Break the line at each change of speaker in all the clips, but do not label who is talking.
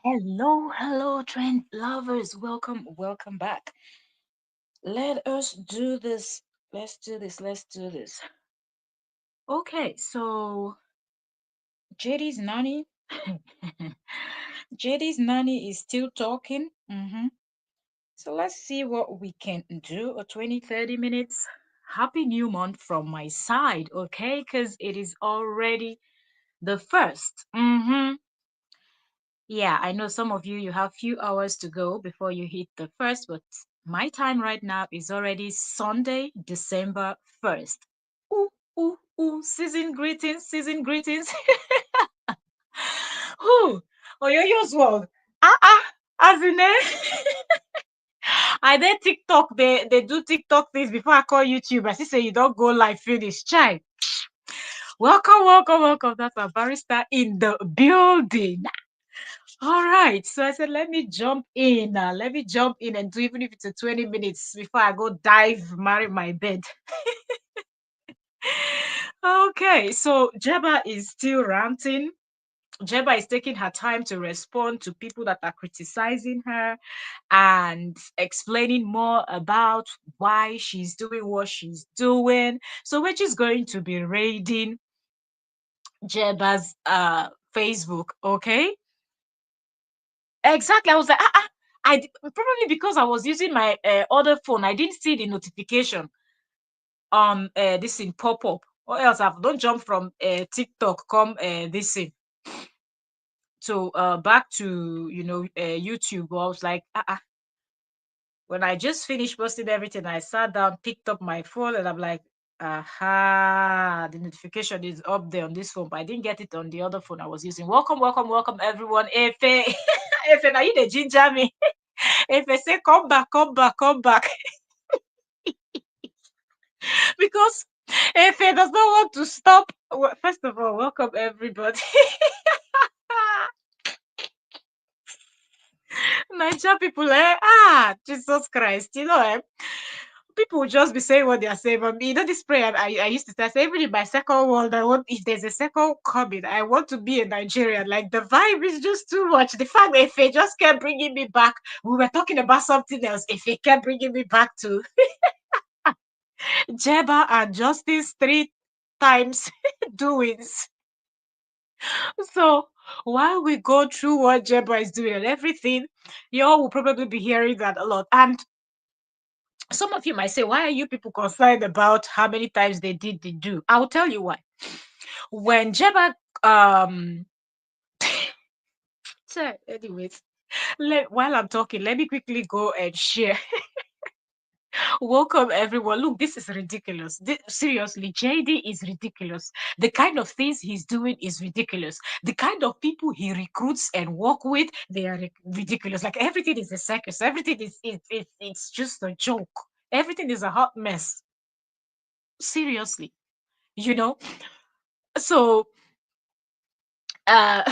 Hello, trend lovers. Welcome back. Let us do this. Let's do this. Okay, so JD's nanny. JD's nanny is still talking. So let's see what we can do. 20, 30 minutes. Happy new month from my side, okay? Because it is already the first. Yeah, I know some of you, you have few hours to go before you hit the first, but my time right now is already Sunday, December 1st. Ooh, season greetings, season greetings. Ooh, Oyoyo's world. As in, I did TikTok, they do TikTok things before I call YouTube. I see say you don't go live finish. Chai. Welcome. That's a barrister in the building. All right. So I said, let me jump in. Let me jump in and do even if it's a 20 minutes before I go dive, marry my bed. Okay. So Jebba is still ranting. Jebba is taking her time to respond to people that are criticizing her and explaining more about why she's doing what she's doing. So we're just going to be raiding Jebba's Facebook, okay? Exactly. I was like, probably because I was using my other phone, I didn't see the notification on this thing pop up. Or else I don't jump from TikTok, come this thing to back to YouTube. I was like, when I just finished posting everything, I sat down, picked up my phone, and I'm like, aha, the notification is up there on this phone, but I didn't get it on the other phone I was using. Welcome, everyone. Efe, Efe, now you the ginger me. If I say come back, because if he does not want to stop, first of all, welcome everybody. Niger people, Jesus Christ, people will just be saying what they are saying. But me, this prayer I used to say, even in my second world, I want, if there's a second coming, I want to be a Nigerian. Like the vibe is just too much. The fact that if they just kept bringing me back, we were talking about something else. If they kept bringing me back to Jebba and Justice three times doings. So while we go through what Jebba is doing and everything, y'all will probably be hearing that a lot. And some of you might say, why are you people concerned about how many times they did the do? I'll tell you why. When Jebba anyways, while I'm talking, let me quickly go and share. Welcome, everyone. Look, this is ridiculous. Seriously, JD is ridiculous. The kind of things he's doing is ridiculous. The kind of people he recruits and work with, they are ridiculous. Like everything is a circus. Everything is it's just a joke. Everything is a hot mess. Seriously, you know. So, uh,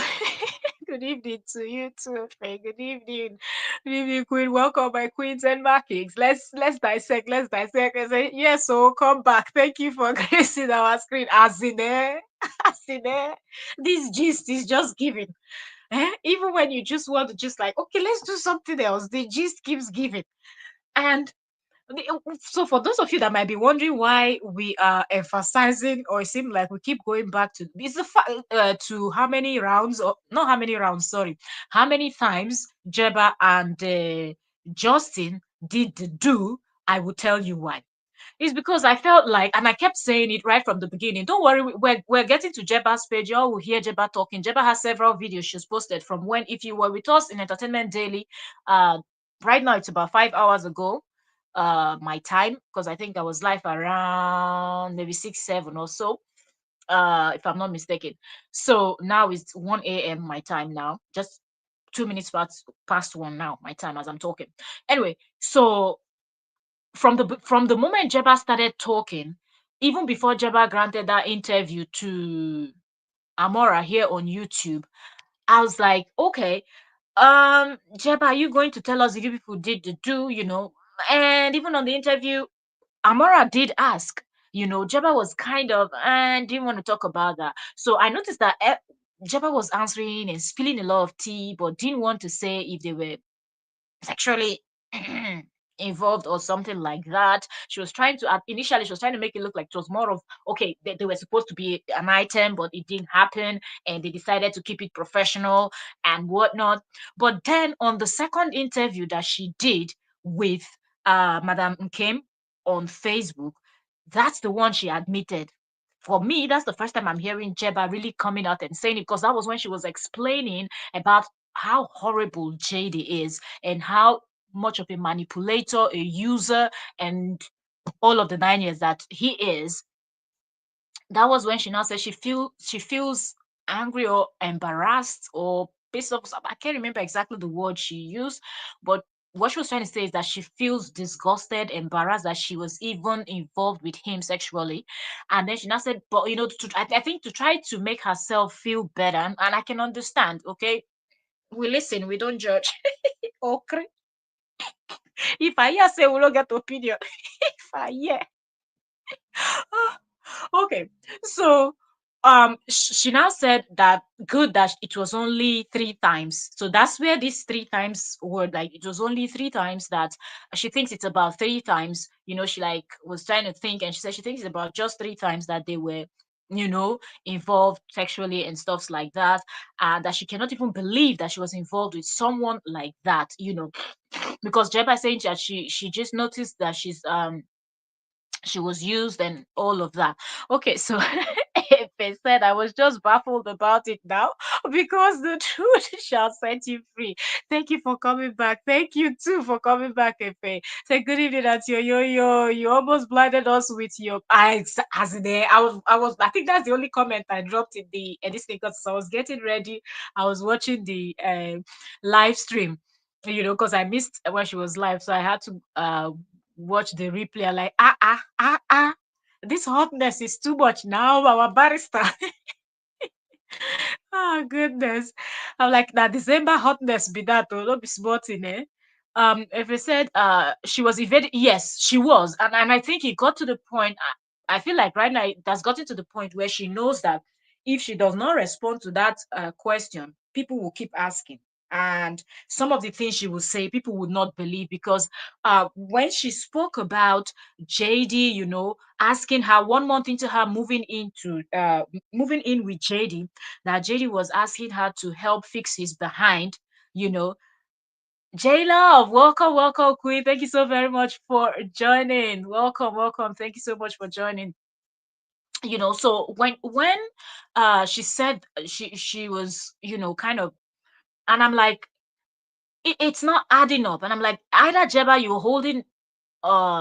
good evening to you too, Faye. Good evening. Good evening, Queen. Welcome, my queens and markings. Let's dissect. Let's dissect. I say, yes, so come back. Thank you for gracing our screen. As in there. As in there. This gist is just giving. Even when you just want to just like, okay, let's do something else. The gist keeps giving. And so for those of you that might be wondering why we are emphasizing or it seems like we keep going back to to how many rounds or not how many rounds, sorry, how many times Jebba and Justin did the do, I will tell you why. It's because I felt like, and I kept saying it right from the beginning. Don't worry, we're getting to Jebba's page. Y'all will hear Jebba talking. Jebba has several videos she's posted from when, if you were with us in Entertainment Daily, right now it's about 5 hours ago, my time, because I think I was live around maybe 6, 7 or so, if I'm not mistaken. So now it's 1 a.m. my time now, just 2 minutes past one now, my time as I'm talking. Anyway, so from the moment Jebba started talking, even before Jebba granted that interview to Amora here on YouTube, I was like, okay, Jebba, are you going to tell us if you people did the do, And even on the interview, Amora did ask, Jebba was kind of and didn't want to talk about that. So I noticed that Jebba was answering and spilling a lot of tea, but didn't want to say if they were sexually involved or something like that. She was trying to initially she was trying to make it look like it was more of okay, they were supposed to be an item, but it didn't happen, and they decided to keep it professional and whatnot. But then on the second interview that she did with Madame Nkem on Facebook, that's the one she admitted. For me, that's the first time I'm hearing Jeba really coming out and saying it, because that was when she was explaining about how horrible JD is and how much of a manipulator, a user, and all of the 9 years that he is. That was when she now said she feels angry or embarrassed or pissed off. I can't remember exactly the word she used, but what she was trying to say is that she feels disgusted, embarrassed that she was even involved with him sexually. And then she now said, but I think to try to make herself feel better, and I can understand, okay? We listen, we don't judge. Okay. If I hear say we don't get opinion. If I hear. Okay. So she now said that good that it was only 3 times. So that's where this 3 times word, like it was only 3 times, that she thinks it's about 3 times. She like was trying to think, and she said she thinks it's about just 3 times that they were involved sexually and stuffs like that, and that she cannot even believe that she was involved with someone like that, because Jeba is saying that she just noticed that she was used and all of that. Okay, so Efe said I was just baffled about it now because the truth shall set you free. Thank you for coming back. Thank you too for coming back, Efe. Say good evening at your yo. You almost blinded us with your eyes as in there. I think that's the only comment I dropped in the editing because I was getting ready. I was watching the live stream, because I missed when she was live, so I had to watch the replay. I like, this hotness is too much now, our barrister. Oh goodness. I'm like that December hotness be that or not be sporting, eh? If I said she was evading, yes, she was. And I think it got to the point, I feel like right now it has gotten to the point where she knows that if she does not respond to that question, people will keep asking. And some of the things she will say, people would not believe, because when she spoke about JD, asking her 1 month into her moving in with JD, that JD was asking her to help fix his behind, you know. J Love, welcome, welcome, Queen. Thank you so very much for joining. Welcome, welcome. Thank you so much for joining. So when she said she was, kind of, and I'm like, it's not adding up. And I'm like, either Jeba, you're holding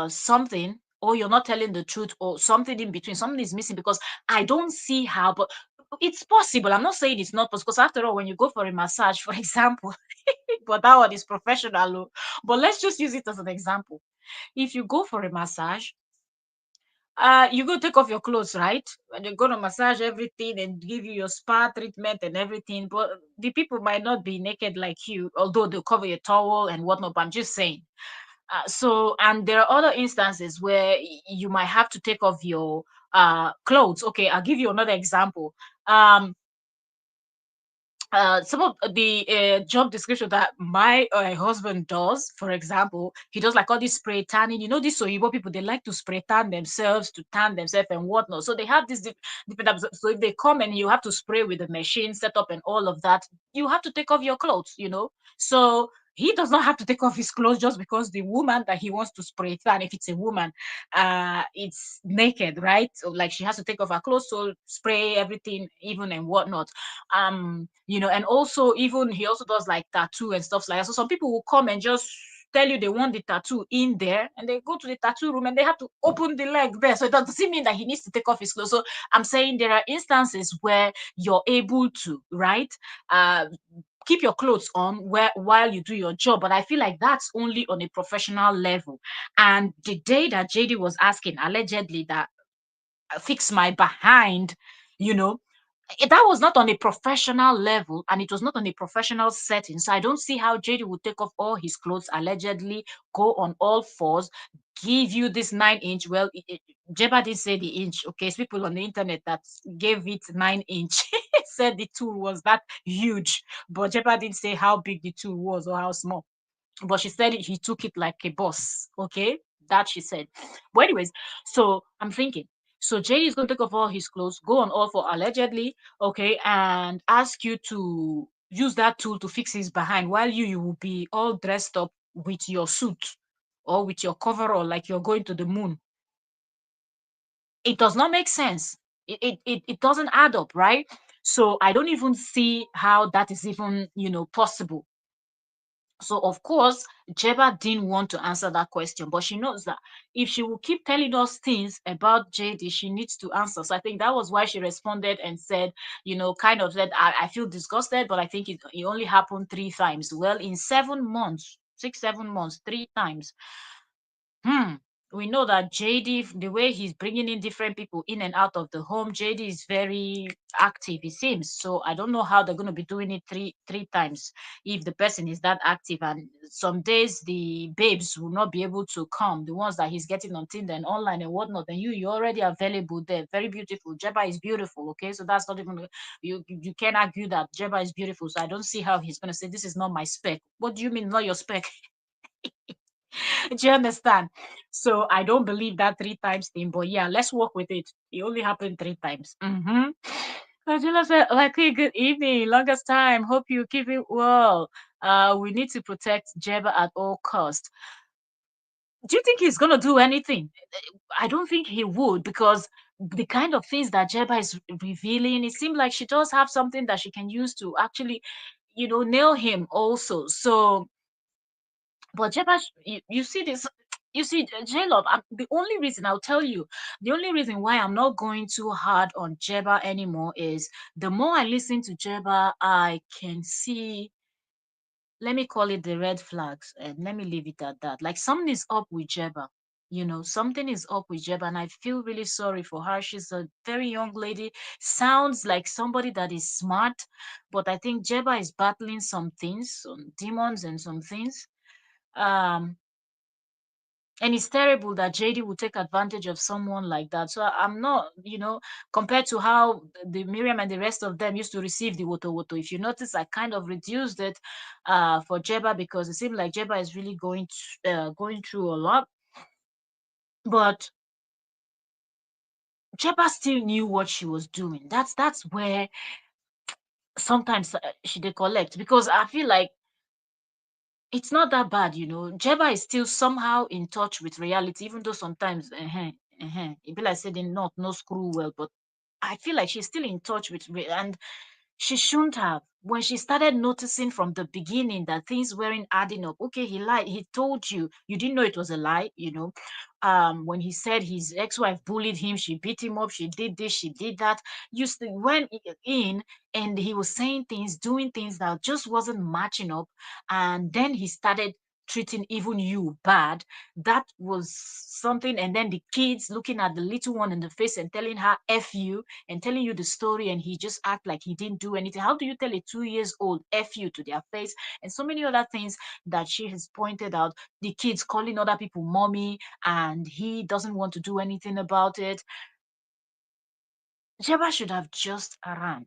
something, or you're not telling the truth, or something in between, something is missing, because I don't see how. But it's possible. I'm not saying it's not possible, because after all, when you go for a massage, for example, but that one is professional, oh. But let's just use it as an example. If you go for a massage, you go take off your clothes, right? And they're gonna massage everything and give you your spa treatment and everything, but the people might not be naked like you, although they'll cover your towel and whatnot. But I'm just saying, and there are other instances where you might have to take off your clothes. Okay, I'll give you another example. Um, some of the job description that my husband does, for example, he does like all this spray tanning. These Oyibo people, they like to spray tan themselves, to tan themselves and whatnot. So they have this different types. So if they come and you have to spray with the machine setup and all of that, you have to take off your clothes. So he does not have to take off his clothes just because the woman that he wants to spray tan, if it's a woman, it's naked, right? So like she has to take off her clothes, so spray everything even and whatnot. And also even he also does like tattoo and stuff like that. So some people will come and just tell you they want the tattoo in there, and they go to the tattoo room and they have to open the leg there. So it doesn't mean that he needs to take off his clothes. So I'm saying there are instances where you're able to, right? Keep your clothes on while you do your job, but I feel like that's only on a professional level. And the day that JD was asking allegedly that fix my behind, you know that was not on a professional level, and it was not on a professional setting. So I don't see how JD would take off all his clothes, allegedly go on all fours, give you this 9 inch. Well, Jebba did say the inch. Okay, it's people on the internet that gave it 9 inch. Said the tool was that huge, but Jebba didn't say how big the tool was or how small. But she said he took it like a boss. Okay, that she said. But anyways, so I'm thinking. So JD is going to take off all his clothes, go on all for allegedly, okay, and ask you to use that tool to fix his behind while you will be all dressed up with your suit or with your coverall like you're going to the moon. It does not make sense. It doesn't add up, right? So I don't even see how that is even, possible. So of course, Jeba didn't want to answer that question, but she knows that if she will keep telling us things about JD, she needs to answer. So I think that was why she responded and said, kind of said, I feel disgusted, but I think it only happened 3 times. Well, in 7 months, 6, 7 months, 3 times. Hmm. We know that JD, the way he's bringing in different people in and out of the home, JD is very active, it seems. So I don't know how they're going to be doing it three times if the person is that active. And some days the babes will not be able to come, the ones that he's getting on Tinder and online and whatnot. And you're already available there, very beautiful. Jeba is beautiful, okay? So that's not even you can't argue that Jeba is beautiful. So I don't see how he's going to say this is not my spec. What do you mean not your spec? Do you understand? So I don't believe that 3 times thing, but yeah, let's work with it. It only happened 3 times. Mm-hmm. Angela said, "Lucky, good evening. Longest time. Hope you keep it well. We need to protect Jebba at all cost." Do you think he's gonna do anything? I don't think he would because the kind of things that Jebba is revealing, it seems like she does have something that she can use to actually, nail him also. So but Jebba, you see this, you see, J-Love, the only reason I'll tell you, the only reason why I'm not going too hard on Jebba anymore is the more I listen to Jebba, I can see, let me call it the red flags, and let me leave it at that. Like something is up with Jebba. Something is up with Jebba, and I feel really sorry for her. She's a very young lady, sounds like somebody that is smart, but I think Jebba is battling some things, some demons and some things. Um, and it's terrible that JD would take advantage of someone like that. So I'm not, compared to how the Miriam and the rest of them used to receive the woto woto. If you notice, I kind of reduced it for Jeba because it seemed like Jeba is really going through a lot. But Jeba still knew what she was doing. That's where sometimes she dey collect because I feel like it's not that bad, Jeba is still somehow in touch with reality, even though sometimes, it be like say they not no screw well, but I feel like she's still in touch with, and she shouldn't have. When she started noticing from the beginning that things weren't adding up, okay, he lied. He told you. You didn't know it was a lie, when he said his ex-wife bullied him, she beat him up, she did this, she did that. You went in and he was saying things, doing things that just wasn't matching up. And then he started treating even you bad. That was something. And then the kids looking at the little one in the face and telling her F you and telling you the story, and he just act like he didn't do anything. How do you tell a 2 years old F you to their face? And so many other things that she has pointed out. The kids calling other people mommy, and he doesn't want to do anything about it. Jeba should have just ran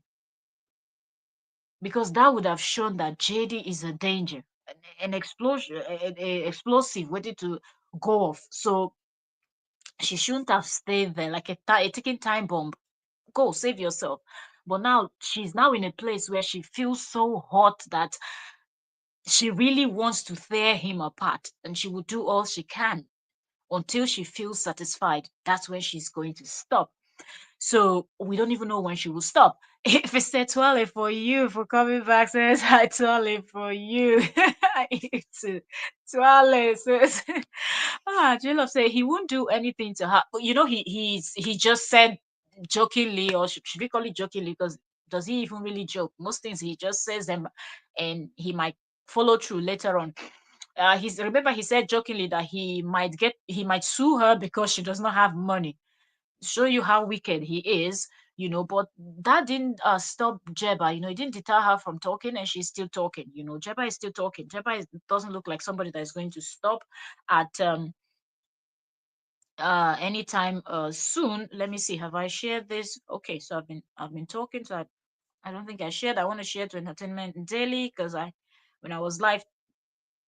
because that would have shown that JD is a danger, an explosion, explosive waiting to go off. So she shouldn't have stayed there like a ticking time bomb. Go save yourself. But now she's now in a place where she feels so hot that she really wants to tear him apart, and she will do all she can until she feels satisfied. That's when she's going to stop. So we don't even know when she will stop. If it's a toilet for you for coming back, says hi toilet for you. It's a toilet says J-Love say he won't do anything to her. But he just said jokingly, or should we call it jokingly? Because does he even really joke? Most things he just says them, and he might follow through later on. He said jokingly that he might sue her because she does not have money. Show you how wicked he is, but that didn't stop Jeba. It didn't deter her from talking, and she's still talking. Jeba is still talking. Doesn't look like somebody that is going to stop at anytime soon. Let me see, have I shared this? Okay, so I've been talking, so I don't think I shared. I want to share to Entertainment Daily because I when I was live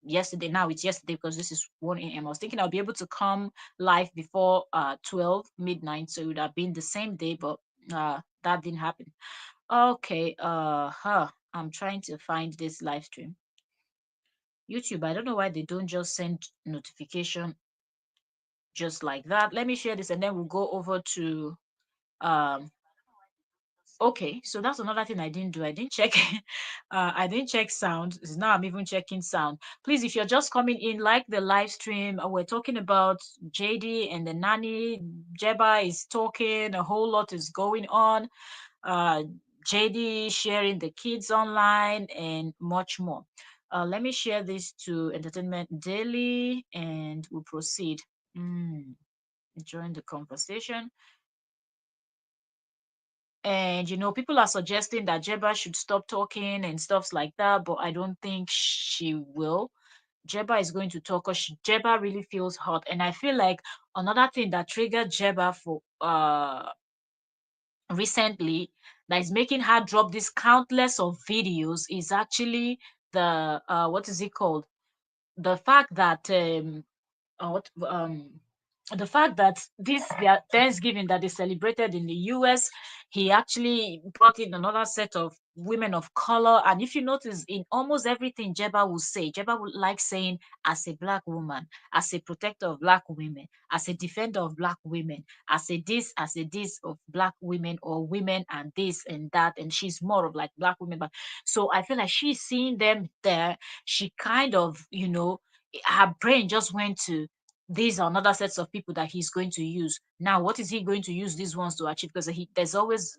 yesterday, now it's yesterday because this is 1 a.m. I was thinking I'll be able to come live before 12 midnight, so it would have been the same day, but that didn't happen. Okay, I'm trying to find this live stream. YouTube, I don't know why they don't just send notification just like that. Let me share this and then we'll go over to um okay, so that's another thing I didn't do. I didn't check I didn't check sound. Now I'm even checking sound. Please, if you're just coming in, like the live stream. We're talking about JD and the nanny. Jebba is talking, a whole lot is going on. Uh JD sharing the kids online and much more. Let me share this to Entertainment Daily and we'll proceed. Mm, join the conversation. And people are suggesting that Jebba should stop talking and stuffs like that, but I don't think she will. Jebba is going to talk because Jebba really feels hot. And I feel like another thing that triggered Jebba for recently that is making her drop this countless of videos is actually the what is it called? The fact that what the fact that this their Thanksgiving that they celebrated in the US, he actually brought in another set of women of color. And if you notice, in almost everything Jebba will say, Jebba would like saying, as a black woman, as a protector of black women, as a defender of black women, as a this of black women or women and this and that. And she's more of like black women. But so I feel like she's seeing them there. She kind of, her brain just went to these are another sets of people that he's going to use. Now, what is he going to use these ones to achieve? Because there's always,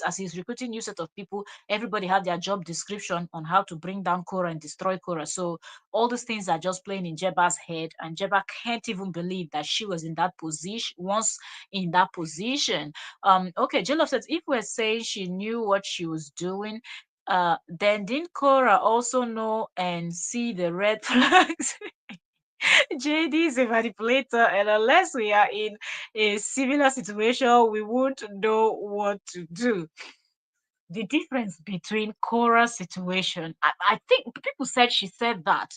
as he's recruiting new set of people, everybody had their job description on how to bring down Korra and destroy Korra. So all these things are just playing in Jebba's head, and Jebba can't even believe that she was in that position once in that position. Okay, Jollof says if we're saying she knew what she was doing, then didn't Korra also know and see the red flags? JD is a manipulator, and unless we are in a similar situation, we won't know what to do. The difference between Cora's situation, I think people said she said that,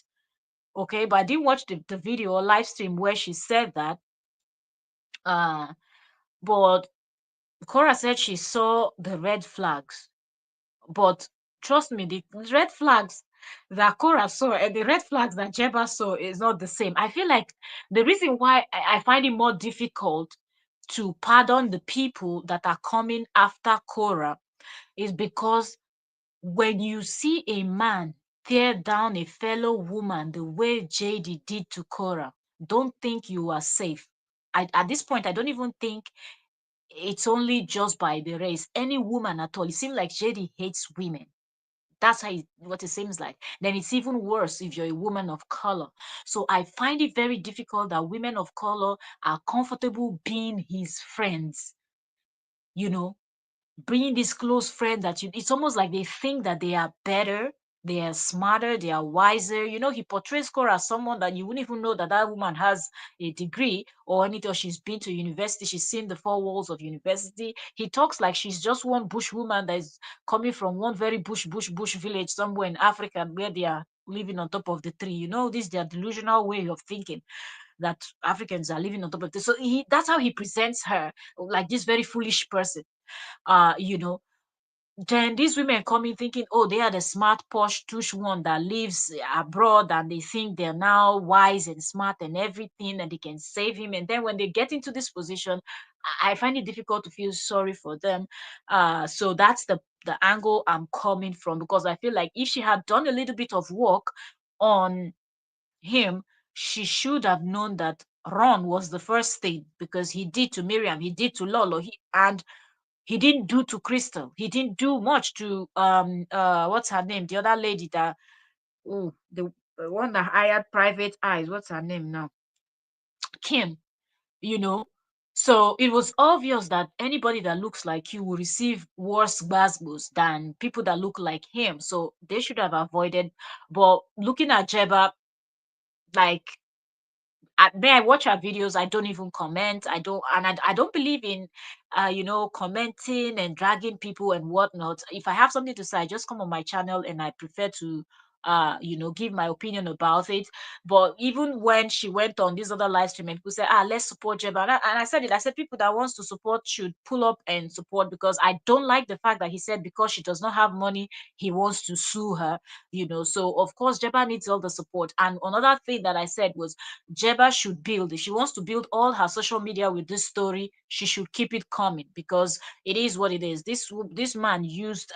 okay, but I didn't watch the video or live stream where she said that. Uh, but Cora said she saw the red flags. But trust me, the red flags that Cora saw and the red flags that Jebba saw is not the same. I feel like the reason why I find it more difficult to pardon the people that are coming after Cora is because when you see a man tear down a fellow woman the way JD did to Cora, don't think you are safe. At this point, I don't even think it's only just by the race. Any woman at all. It seems like JD hates women. That's what it seems like. Then it's even worse if you're a woman of color. So I find it very difficult that women of color are comfortable being his friends, you know, bringing this close friend that it's almost like they think that they are better, they are smarter, they are wiser. He portrays Cora as someone that you wouldn't even know that that woman has a degree or anything, or she's been to university, she's seen the four walls of university. He talks like she's just one bush woman that is coming from one very bush village somewhere in Africa where they are living on top of the tree. This is their delusional way of thinking that Africans are living on top of this. So that's how he presents her, like this very foolish person. uh you know then these women come in thinking, oh, they are the smart posh tush one that lives abroad, and they think they're now wise and smart and everything, and they can save him. And then when they get into this position, I find it difficult to feel sorry for them. So that's the angle I'm coming from, because I feel like if she had done a little bit of work on him, she should have known that Ron was the first thing, because he did to Miriam, he did to Lolo, and he didn't do to Crystal. He didn't do much to what's her name? The other lady that the one that hired Private Eyes. What's her name now? Kim. You know. So it was obvious that anybody that looks like you will receive worse gbasgbos than people that look like him. So they should have avoided. But looking at Jebba, like I watch her videos. I don't even comment. I don't believe in, commenting and dragging people and whatnot. If I have something to say, I just come on my channel and I prefer to, give my opinion about it. But even when she went on this other live stream and people said, let's support Jeba. And I said it, I said people that wants to support should pull up and support, because I don't like the fact that he said because she does not have money, he wants to sue her, So of course, Jeba needs all the support. And another thing that I said was Jeba should build, if she wants to build all her social media with this story, she should keep it coming, because it is what it is. This man used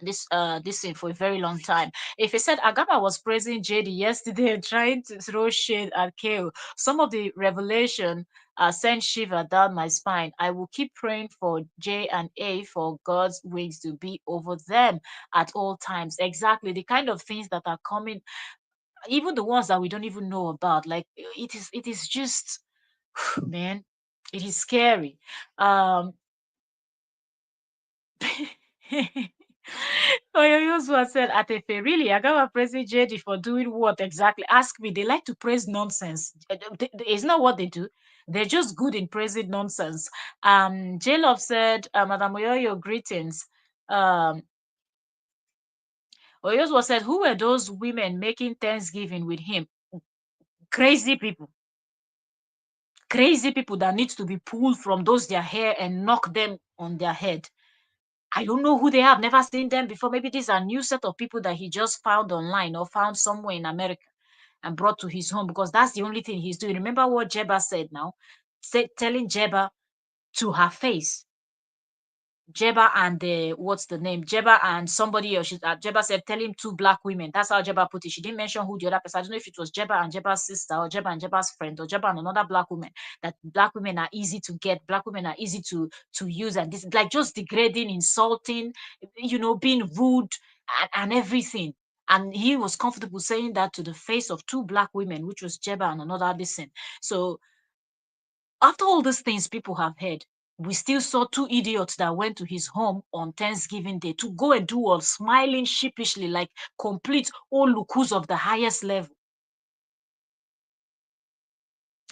this thing for a very long time. If he said Agama was praising JD yesterday and trying to throw shade at KO, some of the revelation sent shiver down my spine. I will keep praying for J and A for God's wings to be over them at all times. Exactly the kind of things that are coming, even the ones that we don't even know about. Like it is just man, it is scary. Um Oyoyosu said, Atefe, really? Agawa praising JD for doing what exactly? Ask me. They like to praise nonsense. It's not what they do. They're just good in praising nonsense. J-Love said, Madam Oyoyo, greetings. Um, Oyoyosu said, who were those women making Thanksgiving with him? Crazy people. Crazy people that needs to be pulled from those their hair and knock them on their head. I don't know who they are. I've never seen them before. Maybe these are new set of people that he just found online or found somewhere in America and brought to his home, because that's the only thing he's doing. Remember what Jebba said now? Telling Jebba to her face. Jebba and what's the name? Jebba and somebody else. Jebba said, tell him two black women. That's how Jebba put it. She didn't mention who the other person. I don't know if it was Jebba and Jebba's sister, or Jebba and Jebba's friend, or Jebba and another black woman. That black women are easy to get, black women are easy to use, and this like just degrading, insulting, being rude and everything. And he was comfortable saying that to the face of two black women, which was Jebba and another listen. So after all these things people have heard, we still saw two idiots that went to his home on Thanksgiving Day to go and do all smiling sheepishly like complete olukus of the highest level.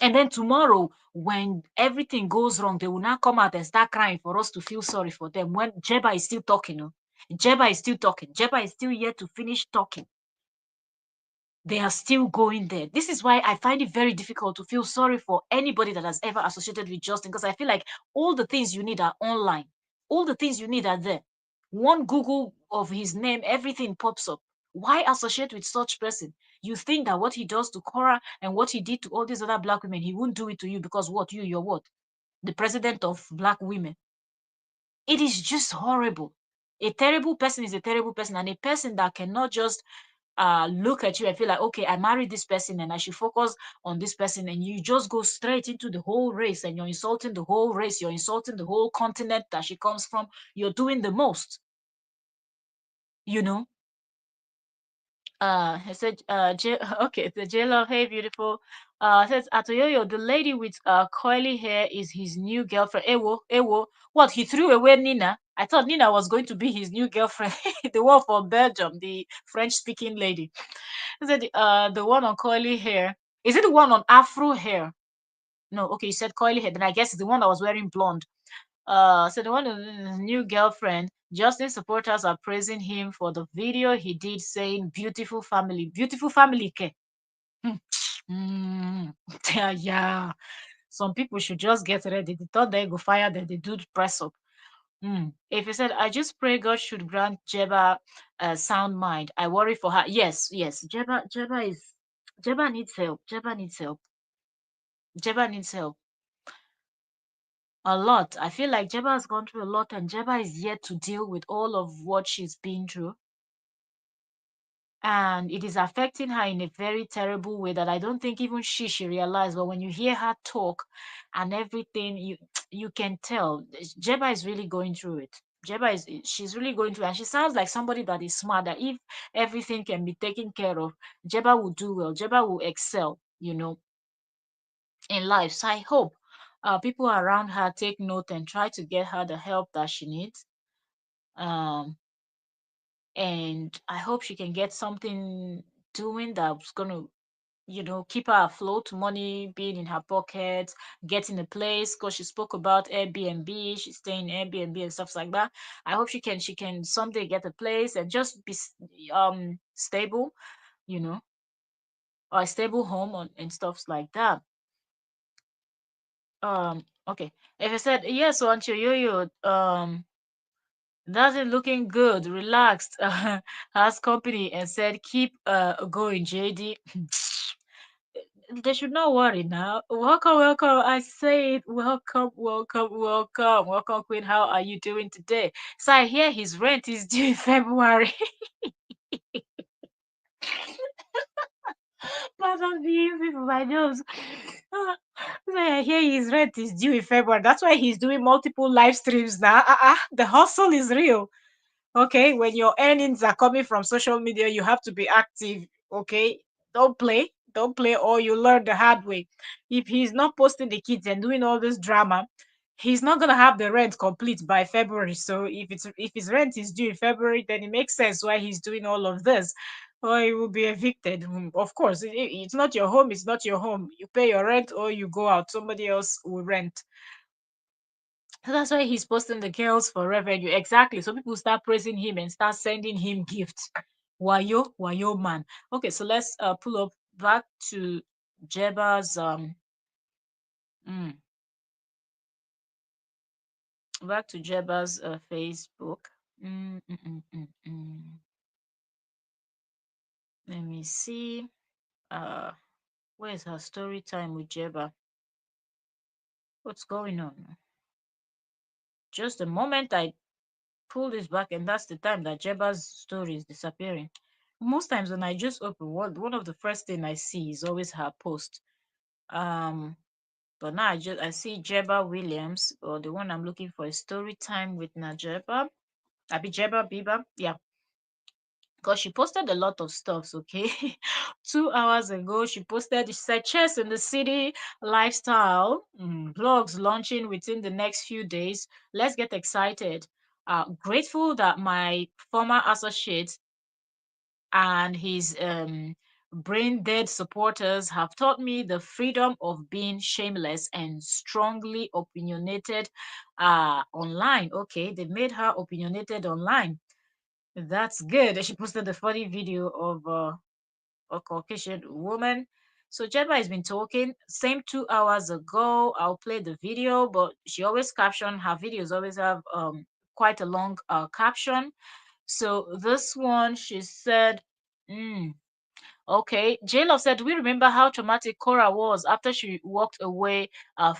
And then tomorrow, when everything goes wrong, they will now come out and start crying for us to feel sorry for them when Jebba is still talking. No? Jebba is still talking. Jebba is still yet to finish talking. They are still going there. This is why I find it very difficult to feel sorry for anybody that has ever associated with Justin, because I feel like all the things you need are online. All the things you need are there. One Google of his name, everything pops up. Why associate with such person? You think that what he does to Korra and what he did to all these other black women, he won't do it to you because what? You're what? The president of black women. It is just horrible. A terrible person is a terrible person, and a person that cannot just look at you and feel like, okay, I married this person and I should focus on this person, and you just go straight into the whole race and you're insulting the whole race, you're insulting the whole continent that she comes from. You're doing the most, you know. I said, okay, the jailer, hey, beautiful. Says Atoyoyo, the lady with curly hair is his new girlfriend. Ewo, Ewo. What? He threw away Nina. I thought Nina was going to be his new girlfriend, the one from Belgium, the French-speaking lady. I said, the one on curly hair. Is it the one on Afro hair? No, okay, you said curly hair. Then I guess it's the one that was wearing blonde. So the one with his new girlfriend, Justin supporters are praising him for the video he did saying beautiful family. Beautiful family, ke? Hmm. Mm. Yeah, yeah. Some people should just get ready. They thought they go fire, then they do the press up. If he said, I just pray God should grant Jebba a sound mind. I worry for her. Yes, yes. Jebba needs help. Jebba needs help. Jebba needs help. A lot. I feel like Jebba has gone through a lot, and Jebba is yet to deal with all of what she's been through. And it is affecting her in a very terrible way that I don't think even she realized. But when you hear her talk and everything, you can tell Jebba is really going through it. She's really going through, and she sounds like somebody that is smart. That if everything can be taken care of, Jebba will do well. Jebba will excel, in life. So I hope people around her take note and try to get her the help that she needs. Um, and I hope she can get something doing that's gonna keep her afloat, money being in her pocket, getting a place, because she spoke about Airbnb, she's staying in Airbnb and stuff like that. I hope she can someday get a place and just be stable, you know, or a stable home and stuff like that. Okay. If I said yes, so Auntie Yo-Yo, that's it looking good, relaxed, has company and said keep going, JD. They should not worry now. Welcome, welcome. I say it. Welcome, welcome, welcome. Welcome, Queen. How are you doing today? So I hear his rent is due in February. But I'm being people my nose. So I hear his rent is due in February. That's why he's doing multiple live streams now. The hustle is real. Okay, when your earnings are coming from social media, you have to be active. Okay, don't play, or you learn the hard way. If he's not posting the kids and doing all this drama, he's not gonna have the rent complete by February. So if his rent is due in February, then it makes sense why he's doing all of this. Or he will be evicted. Of course, it's not your home. It's not your home. You pay your rent or you go out. Somebody else will rent. So that's why he's posting the girls for revenue. Exactly. So people start praising him and start sending him gifts. Wayo, wayo man. Okay, so let's pull up back to Jeba's mm, back to Jeba's Facebook. Mm, mm, mm, mm, mm. Let me see. Uh where's her story time with Jeba? What's going on? Just the moment I pull this back, and that's the time that Jeba's story is disappearing. Most times when I just open one of the first thing I see is always her post. Um, but now I see Jeba Williams, or the one I'm looking for is story time with Najeba. Abi Jeba Biba. Yeah. Because she posted a lot of stuffs, okay? 2 hours ago, she posted, she said, chess in the city, lifestyle, vlogs launching within the next few days. Let's get excited. Grateful that my former associate and his brain dead supporters have taught me the freedom of being shameless and strongly opinionated online. Okay, they made her opinionated online. That's good. She posted a funny video of a Caucasian woman. So Jebba has been talking. Same 2 hours ago. I'll play the video, but she always caption her videos. Always have quite a long caption. So this one, she said, mm, okay. J-Lo said, "Do we remember how traumatic Korra was after she walked away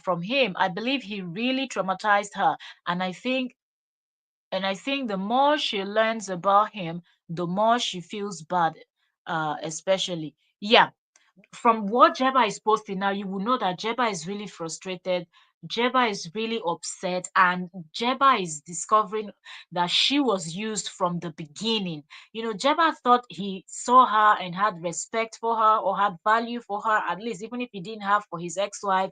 from him? I believe he really traumatized her, and I think the more she learns about him, the more she feels bad, especially. Yeah, from what Jeba is posting now, you will know that Jeba is really frustrated. Jeba is really upset, and Jeba is discovering that she was used from the beginning. Jeba thought he saw her and had respect for her or had value for her, at least, even if he didn't have for his ex wife.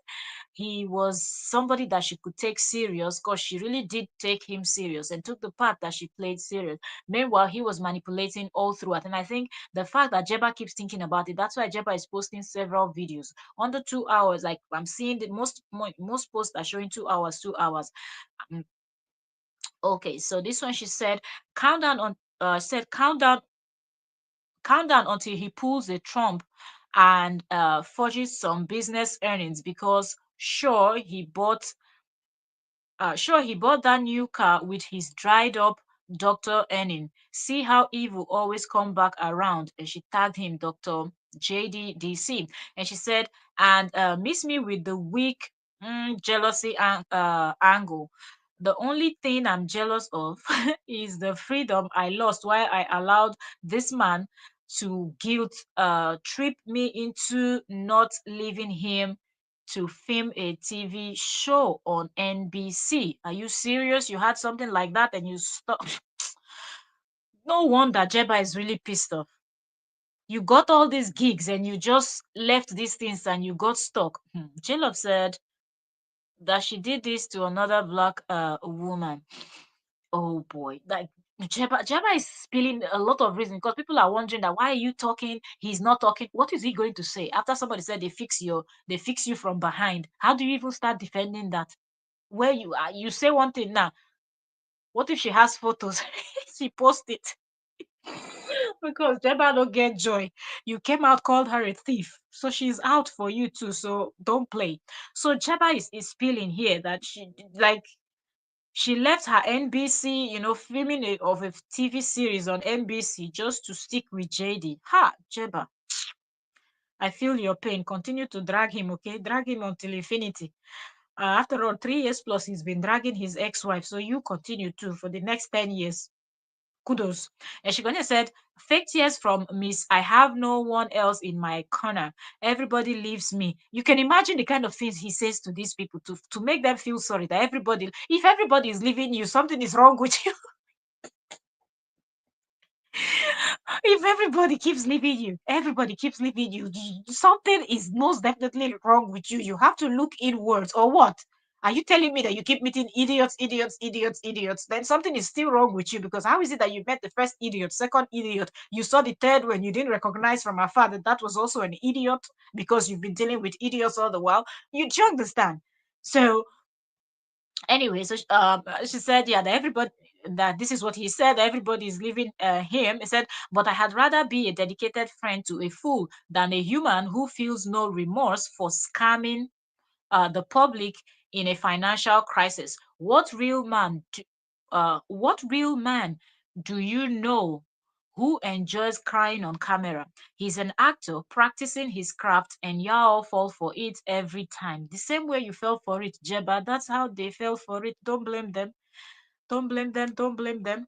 He was somebody that she could take serious because she really did take him serious and took the part that she played serious. Meanwhile, he was manipulating all throughout. And I think the fact that Jeba keeps thinking about it, that's why Jeba is posting several videos under 2 hours. Like I'm seeing the most posts are showing 2 hours, 2 hours. Mm, Okay, so this one she said, countdown on said countdown until he pulls a trump and forges some business earnings because sure, he bought that new car with his dried up Dr. Earning. See how evil always come back around. And she tagged him Dr. JDDC. And she said, and miss me with the weak jealousy angle. The only thing I'm jealous of is the freedom I lost while I allowed this man to guilt trip me into not leaving him to film a TV show on NBC. Are you serious? You had something like that and you stopped. No wonder Jeba is really pissed off. You got all these gigs and you just left these things and you got stuck. J-Love said that she did this to another black woman. Oh boy. Like Jebba is spilling a lot of reasons because people are wondering that why are you talking? He's not talking. What is he going to say after somebody said they fix you from behind? How do you even start defending that? Where you are, you say one thing now. What if she has photos? She post it because Jebba don't get joy. You came out called her a thief, so she's out for you too. So don't play. So Jebba is spilling here that she left her NBC, filming of a TV series on NBC just to stick with JD. Ha, Jeba, I feel your pain. Continue to drag him, okay? Drag him until infinity. After all, 3 years plus, he's been dragging his ex-wife. So you continue too for the next 10 years. Kudos. And she gonna said, fake tears from Miss I have no one else in my corner. Everybody leaves me. You can imagine the kind of things he says to these people to make them feel sorry that if everybody is leaving you, something is wrong with you. If everybody keeps leaving you, something is most definitely wrong with you. You have to look inwards, or what? Are you telling me that you keep meeting idiots, idiots, idiots, idiots? Then something is still wrong with you, because how is it that you met the first idiot, second idiot, you saw the third one you didn't recognize from afar that was also an idiot, because you've been dealing with idiots all the while? Do you understand? So anyway, so she said, yeah, that this is what he said. Everybody is leaving him. He said, but I had rather be a dedicated friend to a fool than a human who feels no remorse for scamming the public in a financial crisis. What real man do you know who enjoys crying on camera? He's an actor practicing his craft, and y'all fall for it every time. The same way you fell for it, Jeba. That's how they fell for it. Don't blame them. Don't blame them. Don't blame them.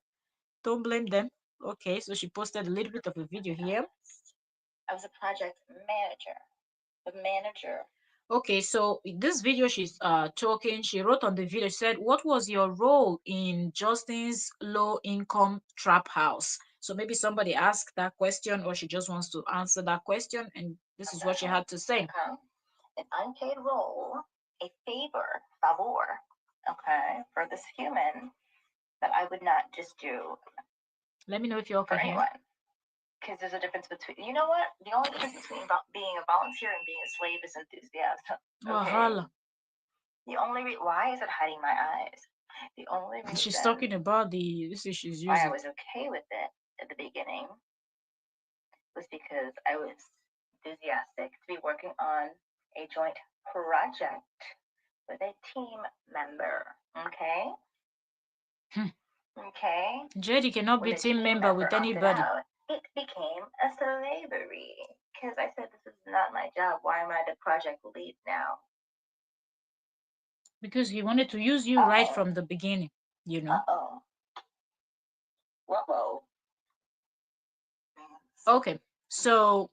Don't blame them. Okay, so she posted a little bit of a video here. I was a project manager. The manager. Okay, so in this video she's talking, she wrote on the video, she said, what was your role in Justin's low income trap house? So maybe somebody asked that question, or she just wants to answer that question, and this is what she had to say. An unpaid role, a favor, okay, for this human that I would not just do. Let me know if you all can hear. Because there's a difference between, you know what? The only difference between being a volunteer and being a slave is enthusiasm. Okay. The only why is it hiding my eyes? The only reason she's talking about this issues why I was okay with it at the beginning was because I was enthusiastic to be working on a joint project with a team member. Okay. Okay. JD cannot be team member with anybody. It became a slavery because I said this is not my job. Why am I the project lead now? Because he wanted to use you right from the beginning, you know. Whoa. Okay, so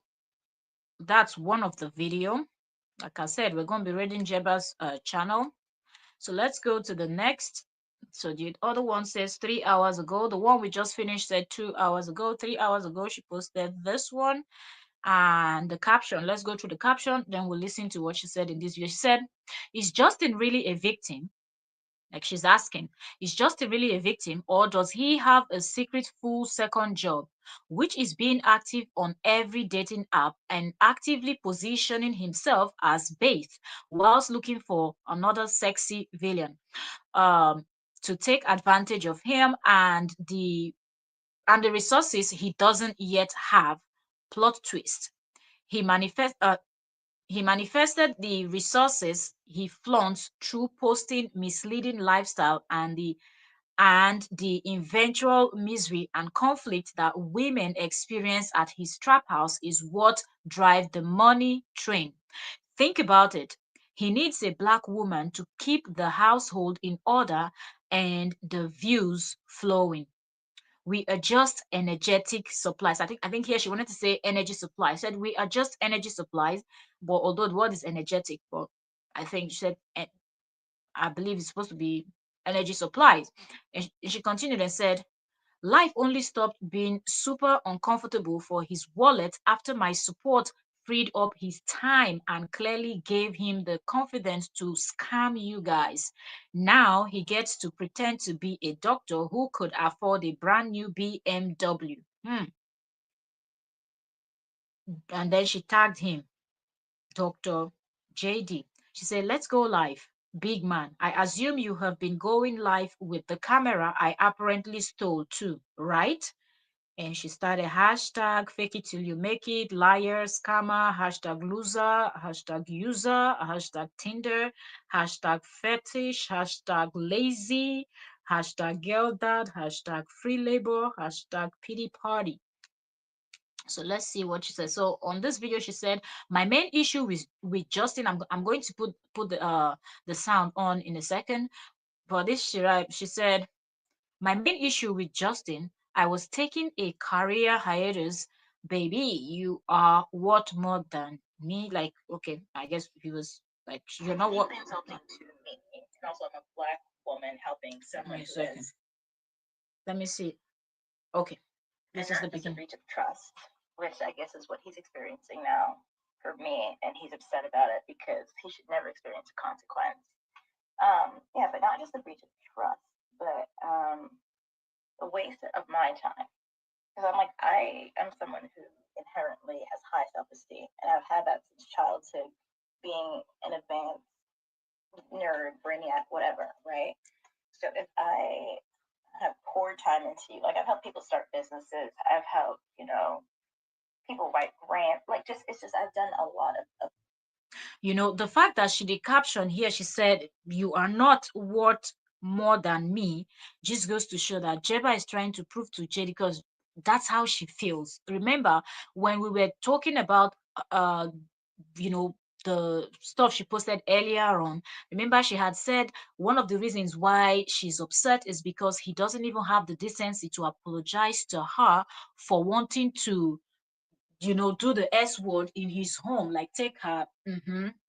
that's one of the video. Like I said, we're going to be reading Jeba's channel. So let's go to the next. So the other one says 3 hours ago. The one we just finished said 2 hours ago. 3 hours ago, she posted this one. And the caption, let's go through the caption, then we'll listen to what she said in this video. She said, is Justin really a victim? Like she's asking, is Justin really a victim, or does he have a secret full second job, which is being active on every dating app and actively positioning himself as bait whilst looking for another sexy villain to take advantage of him and the resources he doesn't yet have? Plot twist. He manifested the resources he flaunts through posting misleading lifestyle, and the eventual misery and conflict that women experience at his trap house is what drive the money train. Think about it. He needs a black woman to keep the household in order and the views flowing. We adjust energetic supplies. I think here she wanted to say energy supply. She said we adjust energy supplies, but although the word is energetic, but I think she said I believe it's supposed to be energy supplies. And she continued and said, life only stopped being super uncomfortable for his wallet after my support freed up his time and clearly gave him the confidence to scam you guys. Now he gets to pretend to be a doctor who could afford a brand new BMW. And then she tagged him, Dr. JD. She said, let's go live. Big man, I assume you have been going live with the camera I apparently stole too, right? And she started hashtag fake it till you make it, liar, scammer, hashtag loser, hashtag user, hashtag Tinder, hashtag fetish, hashtag lazy, hashtag girl dad, hashtag free labor, hashtag pity party. So let's see what she said. So on this video, she said, my main issue with Justin, I'm going to put the sound on in a second. But this she said, my main issue with Justin, I was taking a career hiatus. Baby, you are what more than me? Like, okay, I guess he was like, you're not what. Insulting to me. And also, I'm a black woman helping someone who is. Let me see. Okay, this is the beginning. A breach of trust, which I guess is what he's experiencing now for me, and he's upset about it because he should never experience a consequence. Yeah, but not just a breach of trust, but a waste of my time. Because I'm like, I am someone who inherently has high self-esteem, and I've had that since childhood, being an advanced nerd, brainiac, whatever, right? So if I have poured time into you, like I've helped people start businesses, I've helped, people write grants, like it's just I've done a lot of the fact that she did caption here, she said, you are not worth more than me, just goes to show that Jebba is trying to prove to Jade, because that's how she feels. Remember when we were talking about uh you know the stuff she posted earlier on, remember she had said one of the reasons why she's upset is because he doesn't even have the decency to apologize to her for wanting to do the S word in his home, like take her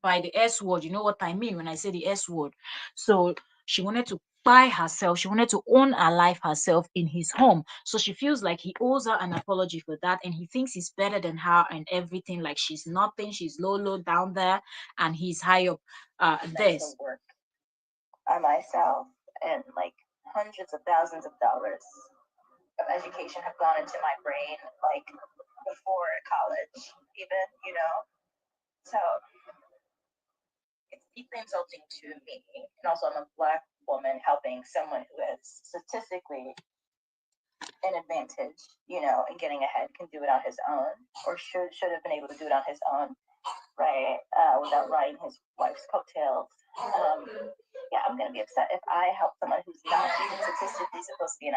by the S word. You know what I mean when I say the S word. So she wanted to buy herself, she wanted to own her life herself in his home. So she feels like he owes her an apology for that, and he thinks he's better than her and everything. Like she's nothing, she's low down there, and he's high up this. Work on myself, and like hundreds of thousands of dollars of education have gone into my brain, like before college, even, So it's deeply insulting to me. And also, I'm a black woman helping someone who has statistically an advantage, in getting ahead, can do it on his own, or should have been able to do it on his own, right? Without riding his wife's coattails. Yeah, I'm gonna be upset if I help someone who's not even statistically supposed to be an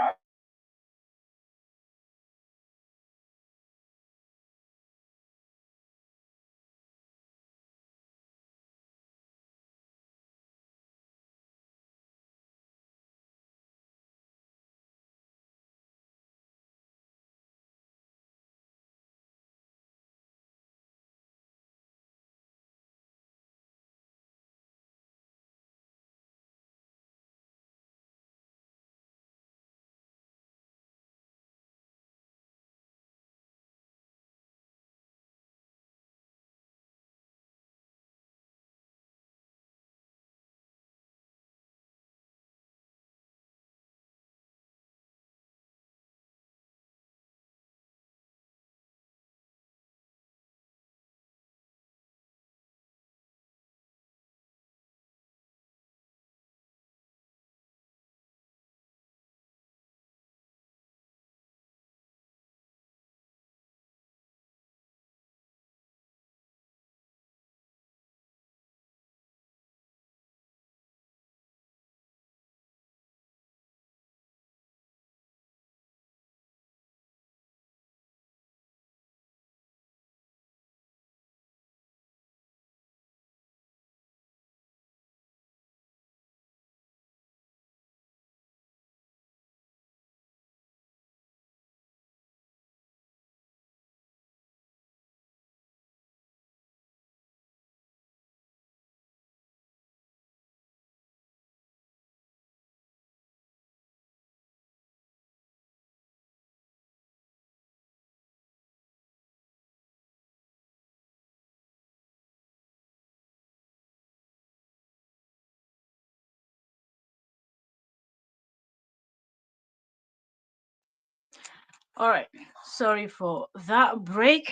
All right. Sorry for that break.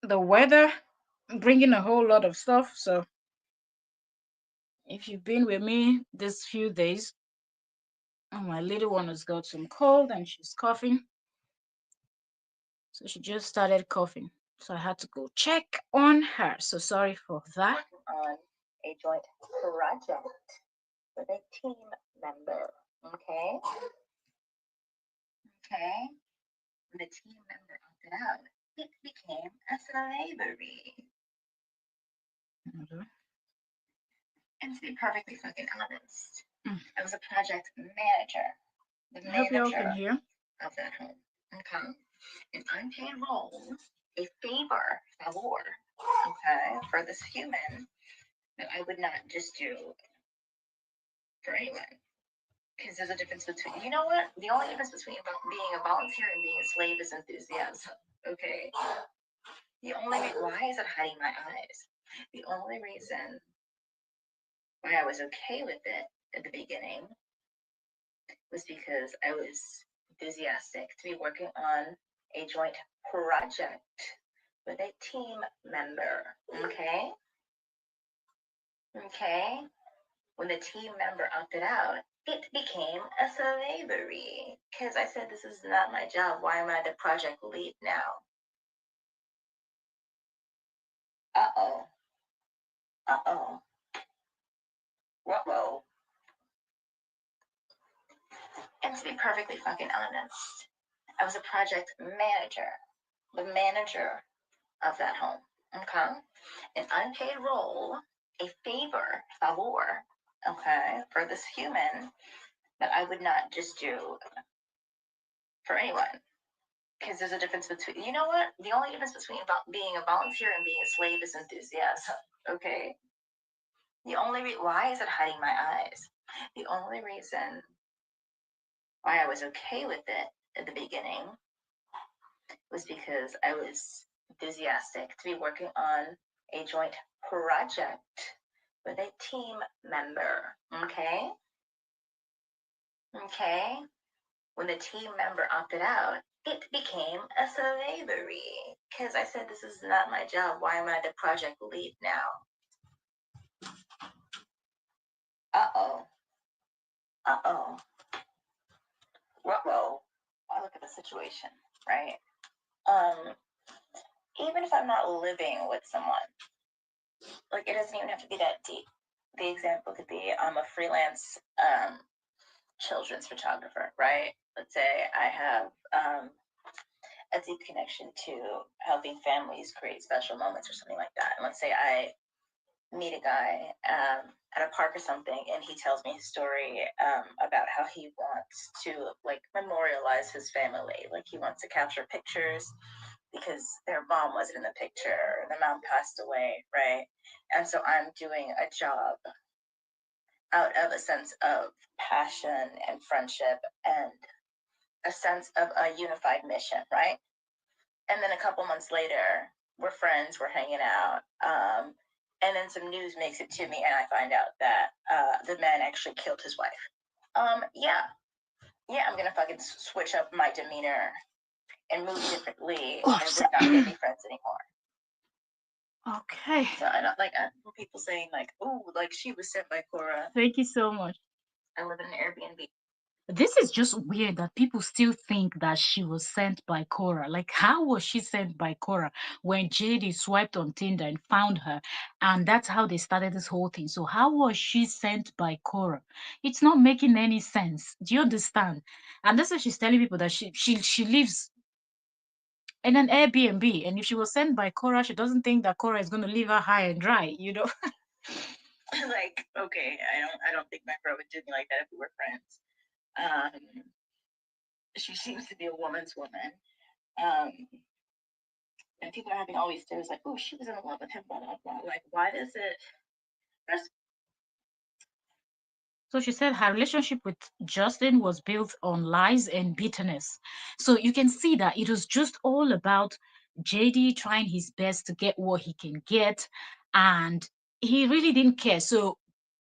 The weather bringing a whole lot of stuff. So if you've been with me this few days, my little one has got some cold and she's coughing. So she just started coughing. So I had to go check on her. So sorry for that.
On a joint project with a team member. Okay? Okay? When the team member opted out, it became a slavery.
Mhm.
And to be perfectly fucking honest,
Mm.
I was a project manager. The
I hope you all
manager
can hear.
of that home. Okay? An unpaid role, a favor, okay, for this human that I would not just do for anyone. Because there's a difference between, you know what? The only difference between being a volunteer and being a slave is enthusiasm. Okay? Why is it hiding my eyes? The only reason why I was okay with it at the beginning was because I was enthusiastic to be working on a joint project with a team member. Okay? Okay? When the team member opted out, it became a slavery. Because I said, this is not my job. Why am I the project lead now? Uh oh. Uh oh. Whoa. And to be perfectly fucking honest, I was a project manager, the manager of that home. Okay? An unpaid role, a favor, okay, for this human that I would not just do for anyone. Because there's a difference between, you know what? The only difference between being a volunteer and being a slave is enthusiasm. Okay? Why is it hiding my eyes? The only reason why I was okay with it at the beginning was because I was enthusiastic to be working on a joint project with a team member. Okay? Okay? When the team member opted out, it became a slavery. Because I said, this is not my job. Why am I the project lead now? Uh oh. Uh oh. Whoa. I look at the situation, right? Um, Even if I'm not living with someone, like it doesn't even have to be that deep. The example could be I'm a freelance children's photographer, right? Let's say I have a deep connection to helping families create special moments or something like that. And let's say I meet a guy at a park or something, and he tells me his story about how he wants to like memorialize his family. Like he wants to capture pictures because their mom wasn't in the picture, their mom passed away, right? And so I'm doing a job out of a sense of passion and friendship and a sense of a unified mission, right? And then a couple months later, we're friends, we're hanging out. And then some news makes it to me, and I find out that the man actually killed his wife. Yeah, I'm gonna fucking switch up my demeanor and move differently,
Oh,
and we're not gonna be friends anymore.
okay.
So I don't like people saying like, "Oh, like she was sent by KORRA."
Thank you so much.
I live in an Airbnb.
This is just weird that people still think that she was sent by KORRA. Like, how was she sent by KORRA when JD swiped on Tinder and found her? And that's how they started this whole thing. So, how was she sent by KORRA? It's not making any sense. Do you understand? And that's why she's telling people that she lives in an Airbnb. And if she was sent by KORRA, she doesn't think that KORRA is going to leave her high and dry, you know?
Like, okay, I don't think my bro would do me like that if we were friends. She seems to be a woman's woman. Um, and people are having all these theories like, oh, she was in love with him, blah blah blah. Like, why does it? First,
So she said her relationship with Justin was built on lies and bitterness. So you can see that it was just all about JD trying his best to get what he can get, and he really didn't care. So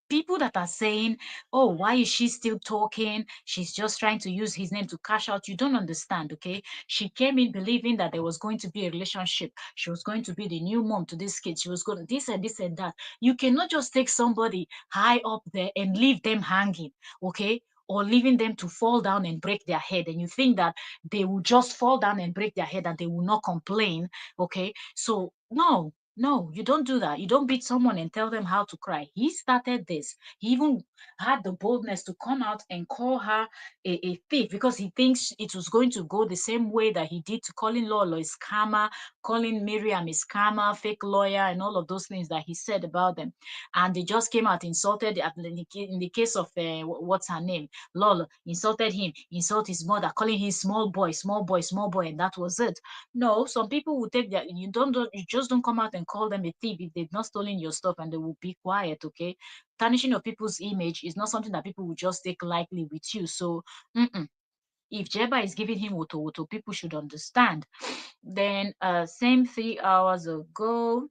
people that are saying, oh, why is she still talking? She's just trying to use his name to cash out. You don't understand, okay? She came in believing that there was going to be a relationship. She was going to be the new mom to this kid. She was going to this and that. You cannot just take somebody high up there and leave them hanging, okay? Or leaving them to fall down and break their head. And you think that they will just fall down and break their head and they will not complain, okay? So, no, no, you don't do that. You don't beat someone and tell them how to cry. He started this. He even had the boldness to come out and call her a thief because he thinks it was going to go the same way that he did to calling Lolo a scammer, calling Miriam a scammer, fake lawyer, and all of those things that he said about them. And they just came out, insulted, in the case of what's her name? Lolo, insulted him, insult his mother, calling him small boy, small boy, small boy, and that was it. No, some people will take that. You just don't come out and call them a thief if they've not stolen your stuff, and they will be quiet, okay? Tarnishing of people's image is not something that people will just take lightly with you. So, mm-mm. If Jebba is giving him woto woto, people should understand. Then, same 3 hours ago,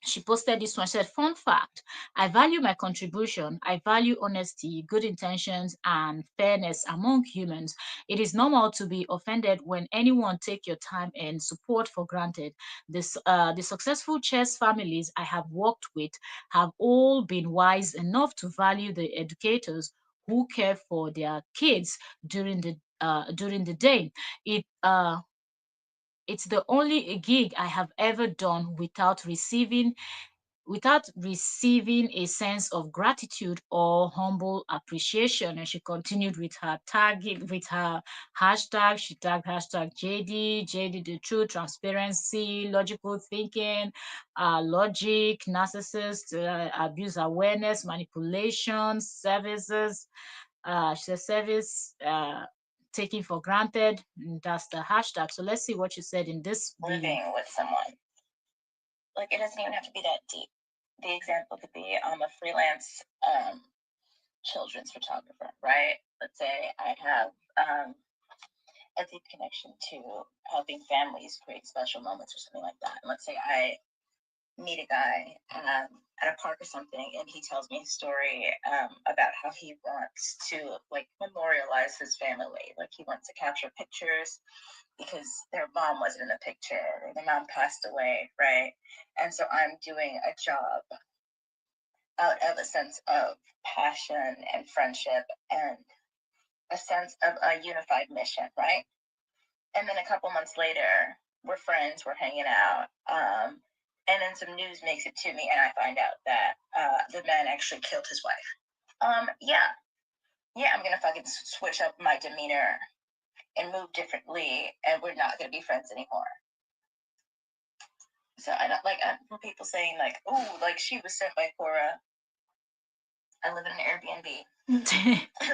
she posted this one. She said, fun fact, I value my contribution. I value honesty, good intentions, and fairness among humans. It is normal to be offended when anyone take your time and support for granted. The successful chess families I have worked with have all been wise enough to value the educators who care for their kids during the day. It it's the only gig I have ever done without receiving a sense of gratitude or humble appreciation. And she continued with her tagging, with her hashtag. She tagged hashtag JD the truth, transparency, logical thinking, logic, narcissist, abuse awareness, manipulation, services. She says service. Taken for granted. That's the hashtag. So let's see what she said in this video.
Living with someone. Like, it doesn't even have to be that deep. The example could be I'm a freelance children's photographer, right? Let's say I have a deep connection to helping families create special moments or something like that. And let's say I meet a guy at a park or something, and he tells me a story about how he wants to like memorialize his family. Like, he wants to capture pictures because their mom wasn't in the picture or their mom passed away, right? And so I'm doing a job out of a sense of passion and friendship and a sense of a unified mission, right? And then a couple months later, we're friends, we're hanging out, and then some news makes it to me, and I find out that the man actually killed his wife. Yeah, I'm gonna fucking switch up my demeanor and move differently, and we're not gonna be friends anymore. So I don't like from people saying like, "Oh, like she was sent by KORRA." I live in an Airbnb.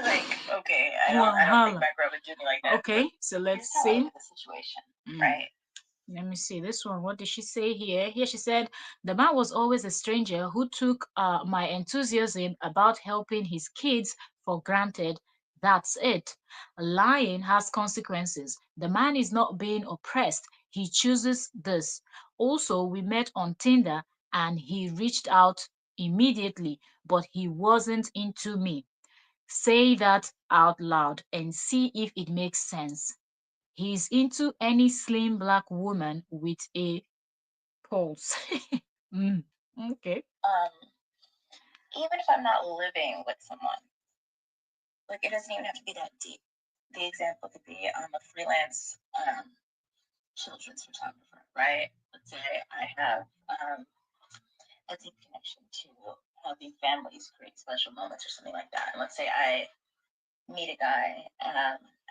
Like, okay, I don't think my bro would do me like that.
Okay, so let's see
the situation, right?
Let me see this one. What did she say here? Here she said, the man was always a stranger who took my enthusiasm about helping his kids for granted. That's it. Lying has consequences. The man is not being oppressed. He chooses this. Also, we met on Tinder and he reached out immediately, but he wasn't into me. Say that out loud and see if it makes sense. He's into any slim black woman with a pulse. Okay.
Even if I'm not living with someone, like, it doesn't even have to be that deep. The example could be I'm a freelance children's photographer, right? Let's say I have a deep connection to helping families create special moments or something like that. And let's say I meet a guy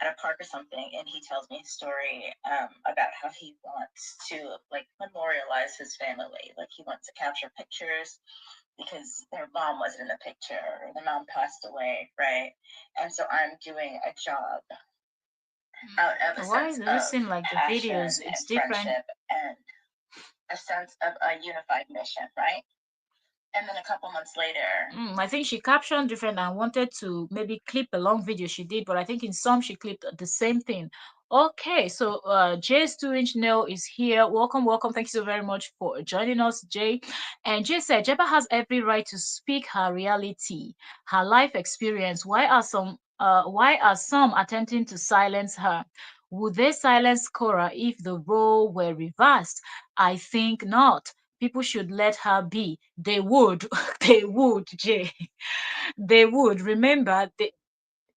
at a park or something, and he tells me a story about how he wants to like memorialize his family. Like, he wants to capture pictures because their mom wasn't in the picture or their mom passed away, right? And so I'm doing a job out of a
Why
sense
does it
of
seem like the
passion
videos it's
and
different?
friendship and a sense of a unified mission, right? And then a couple months later,
I think she captioned different and wanted to maybe clip a long video she did, but I think in some she clipped the same thing Okay, so Jay's 2 inch nail is here. Welcome, welcome. Thank you so very much for joining us, Jay. And Jay said, Jebba has every right to speak her reality, her life experience. Why are some attempting to silence her? Would they silence Korra if the role were reversed? I think not. People should let her be. They would. They would, Jay. They would. Remember,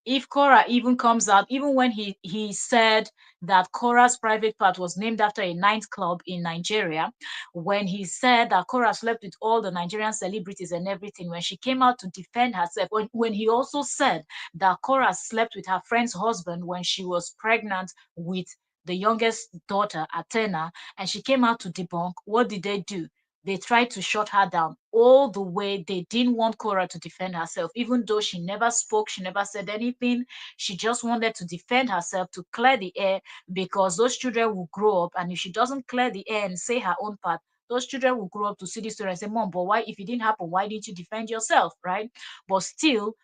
if Korra even comes out, even when he said that Korra's private part was named after a nightclub in Nigeria, when he said that Korra slept with all the Nigerian celebrities and everything, when she came out to defend herself, when he also said that Korra slept with her friend's husband when she was pregnant with the youngest daughter, Athena, and she came out to debunk, what did they do? They tried to shut her down all the way. They didn't want Cora to defend herself, even though she never spoke, she never said anything. She just wanted to defend herself to clear the air because those children will grow up. And if she doesn't clear the air and say her own part, those children will grow up to see this story and say, Mom, but why, if it didn't happen, why didn't you defend yourself? Right? But still,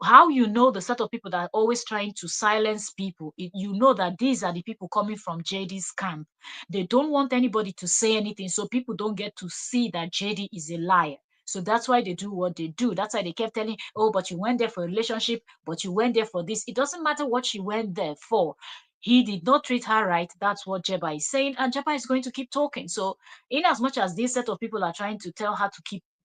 how you know the set of people that are always trying to silence people, you know that these are the people coming from JD's camp. They don't want anybody to say anything, so people don't get to see that JD is a liar. So that's why they do what they do. That's why they kept telling, oh, but you went there for a relationship, but you went there for this. It doesn't matter what she went there for. He did not treat her right. That's what Jebba is saying, and Jebba is going to keep talking. So, in as much as this set of people are trying to tell her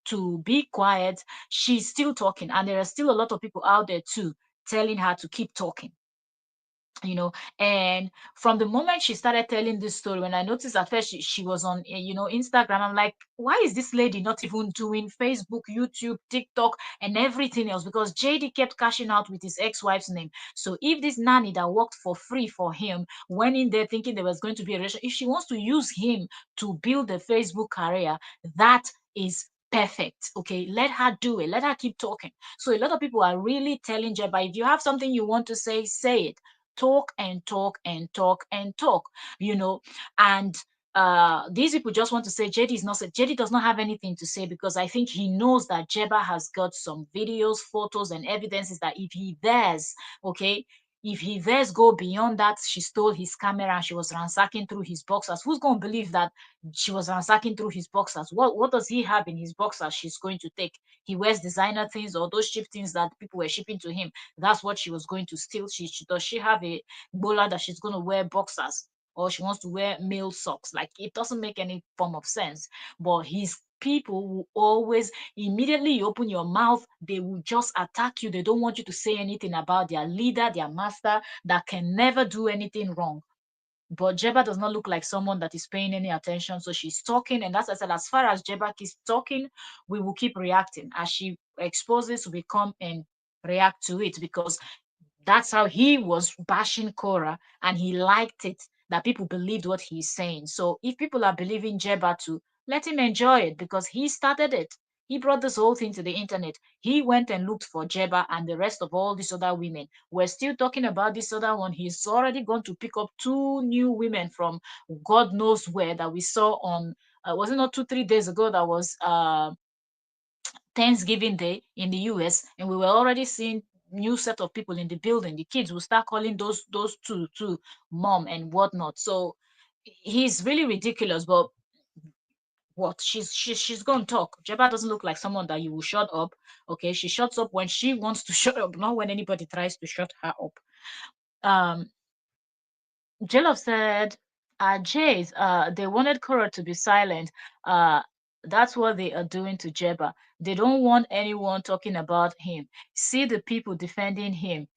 to be quiet, she's still talking, and there are still a lot of people out there too telling her to keep talking, you know. And from the moment she started telling this story, when I noticed at first she was on Instagram, I'm like, why is this lady not even doing Facebook, YouTube, TikTok, and everything else? Because JD kept cashing out with his ex-wife's name. So if this nanny that worked for free for him went in there thinking there was going to be a relationship, if she wants to use him to build a Facebook career, that is perfect. Okay, let her do it, let her keep talking. So a lot of people are really telling Jeba, if you have something you want to say it. Talk and talk and talk and talk, you know. And these people just want to say JD is not say JD does not have anything to say, because I think he knows that Jeba has got some videos, photos, and evidences that if he dares, okay, if he dares go beyond that, she stole his camera and she was ransacking through his boxers. Who's going to believe that she was ransacking through his boxers? What does he have in his boxers she's going to take? He wears designer things or those cheap things that people were shipping to him. That's what she was going to steal. Does she have a bowler that she's going to wear boxers, or she wants to wear male socks? Like, it doesn't make any form of sense. But his people will always, immediately you open your mouth, they will just attack you. They don't want you to say anything about their leader, their master, that can never do anything wrong. But Jeba does not look like someone that is paying any attention. So she's talking. And as I said, as far as Jeba keeps talking, we will keep reacting. As she exposes, we come and react to it, because that's how he was bashing Korra, and he liked it that people believed what he's saying. So if people are believing Jeba too, let him enjoy it, because he started it. He brought this whole thing to the internet. He went and looked for Jeba and the rest of all these other women. We're still talking about this other one. He's already gone to pick up two new women from God knows where that we saw on, was it not 2 3 days ago, that was Thanksgiving Day in the US, and we were already seeing new set of people in the building. The kids will start calling those two mom and whatnot. So he's really ridiculous. But what she's gonna talk. Jeba doesn't look like someone that you will shut up. Okay, she shuts up when she wants to shut up, not when anybody tries to shut her up. Um, Jillof said, Jays, they wanted Korra to be silent. Uh, that's what they are doing to Jeba. They don't want anyone talking about him. See the people defending him.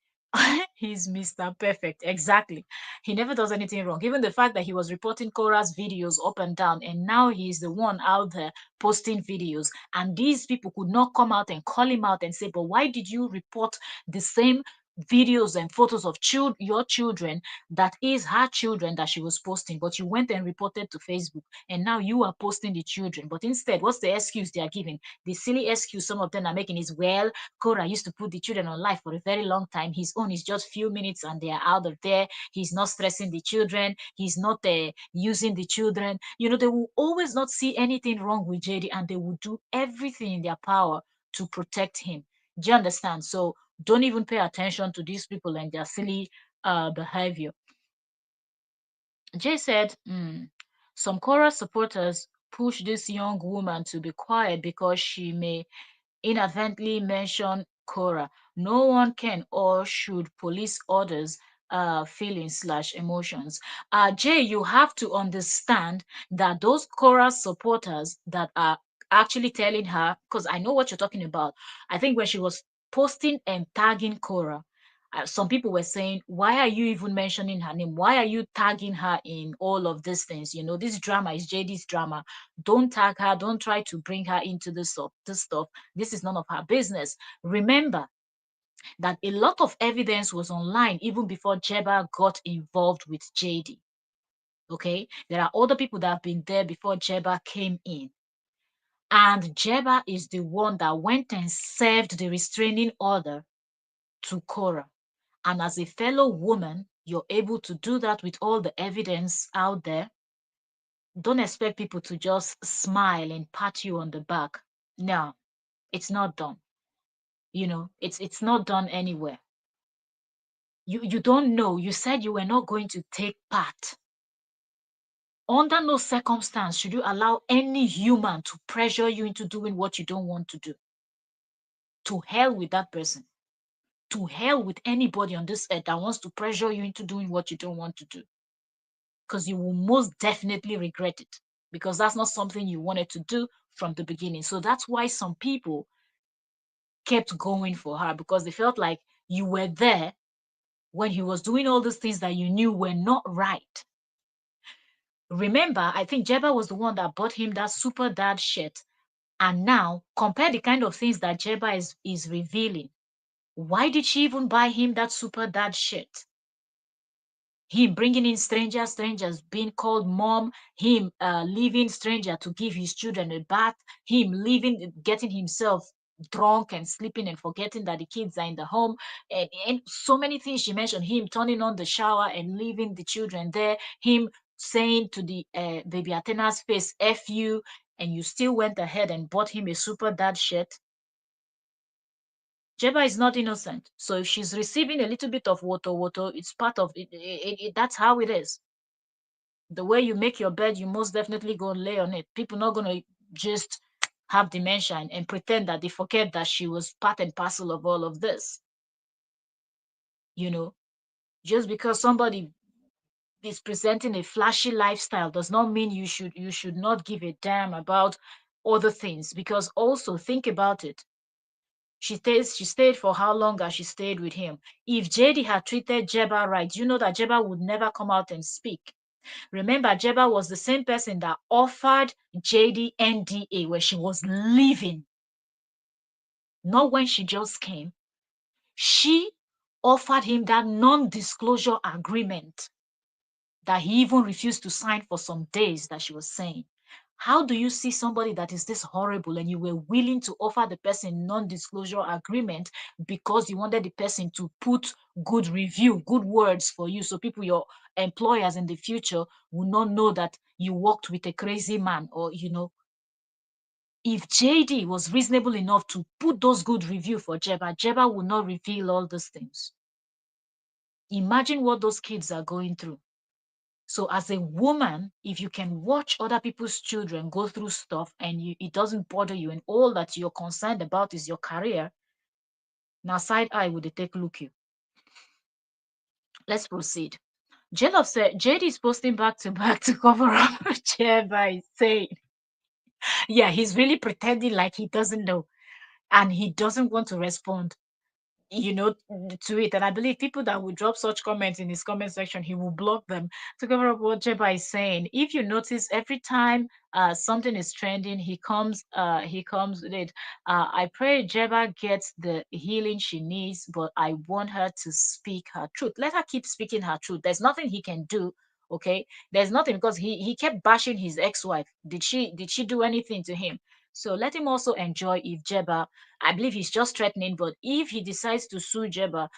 He's Mr. Perfect. Exactly. He never does anything wrong. Even the fact that he was reporting Korra's videos up and down, and now he's the one out there posting videos. And these people could not come out and call him out and say, but why did you report the same videos and photos of your children, that is her children, that she was posting, but you went and reported to Facebook, and now you are posting the children? But instead, what's the excuse they are giving? The silly excuse some of them are making is, well, Korra used to put the children on live for a very long time. His own is just few minutes and they are out of there. He's not stressing the children. He's not using the children. You know, they will always not see anything wrong with JD, and they will do everything in their power to protect him. Do you understand? So don't even pay attention to these people and their silly behavior. Jay said, some Korra supporters push this young woman to be quiet because she may inadvertently mention Korra. No one can or should police others' feelings slash emotions. Jay, you have to understand that those Korra supporters that are actually telling her, because I know what you're talking about. I think when she was posting and tagging Korra, some people were saying, why are you even mentioning her name? Why are you tagging her in all of these things? You know, this drama is JD's drama. Don't tag her. Don't try to bring her into this stuff. This is none of her business. Remember that a lot of evidence was online even before Jebba got involved with JD. Okay, there are other people that have been there before Jebba came in. And Jebba is the one that went and served the restraining order to Korra. And as a fellow woman, you're able to do that with all the evidence out there. Don't expect people to just smile and pat you on the back. No, it's not done. You know, it's not done anywhere. You don't know. You said you were not going to take part. Under no circumstance should you allow any human to pressure you into doing what you don't want to do. To hell with that person. To hell with anybody on this earth that wants to pressure you into doing what you don't want to do. Because you will most definitely regret it. Because that's not something you wanted to do from the beginning. So that's why some people kept going for her because they felt like you were there when he was doing all these things that you knew were not right. Remember, I think Jebba was the one that bought him that super dad shirt. And now, compare the kind of things that Jebba is revealing. Why did she even buy him that super dad shirt? Him bringing in strangers being called mom, him leaving stranger to give his children a bath, him leaving, getting himself drunk and sleeping and forgetting that the kids are in the home, and so many things she mentioned, him turning on the shower and leaving the children there, him saying to the baby Athena's face, F you, and you still went ahead and bought him a super dad shirt. Jeba is not innocent. So if she's receiving a little bit of water, it's part of it, that's how it is. The way you make your bed, you most definitely go lay on it. People not gonna just have dementia and pretend that they forget that she was part and parcel of all of this. You know, just because somebody is presenting a flashy lifestyle does not mean you should not give a damn about other things. Because also think about it. She stayed for how long as she stayed with him? If JD had treated Jeba right, you know that Jeba would never come out and speak. Remember, Jeba was the same person that offered JD NDA when she was leaving, not when she just came. She offered him that non-disclosure agreement that he even refused to sign for some days that she was saying. How do you see somebody that is this horrible and you were willing to offer the person non-disclosure agreement because you wanted the person to put good review, good words for you so people, your employers in the future will not know that you worked with a crazy man or if JD was reasonable enough to put those good review for Jeba, Jeba would not reveal all those things. Imagine what those kids are going through. So as a woman, if you can watch other people's children go through stuff and it doesn't bother you and all that you're concerned about is your career, now side eye would they take look you. Let's proceed. Jelov said JD is posting back to back to cover up Jeba is saying. Yeah, he's really pretending like he doesn't know and he doesn't want to respond. To it. And I believe people that will drop such comments in his comment section, he will block them to cover up what Jeba is saying. If you notice, every time something is trending, he comes with it. I pray Jeba gets the healing she needs, but I want her to speak her truth. Let her keep speaking her truth. There's nothing he can do. Okay, there's nothing because he kept bashing his ex-wife. Did she do anything to him? So let him also enjoy if Jeba, I believe he's just threatening, but if he decides to sue Jeba,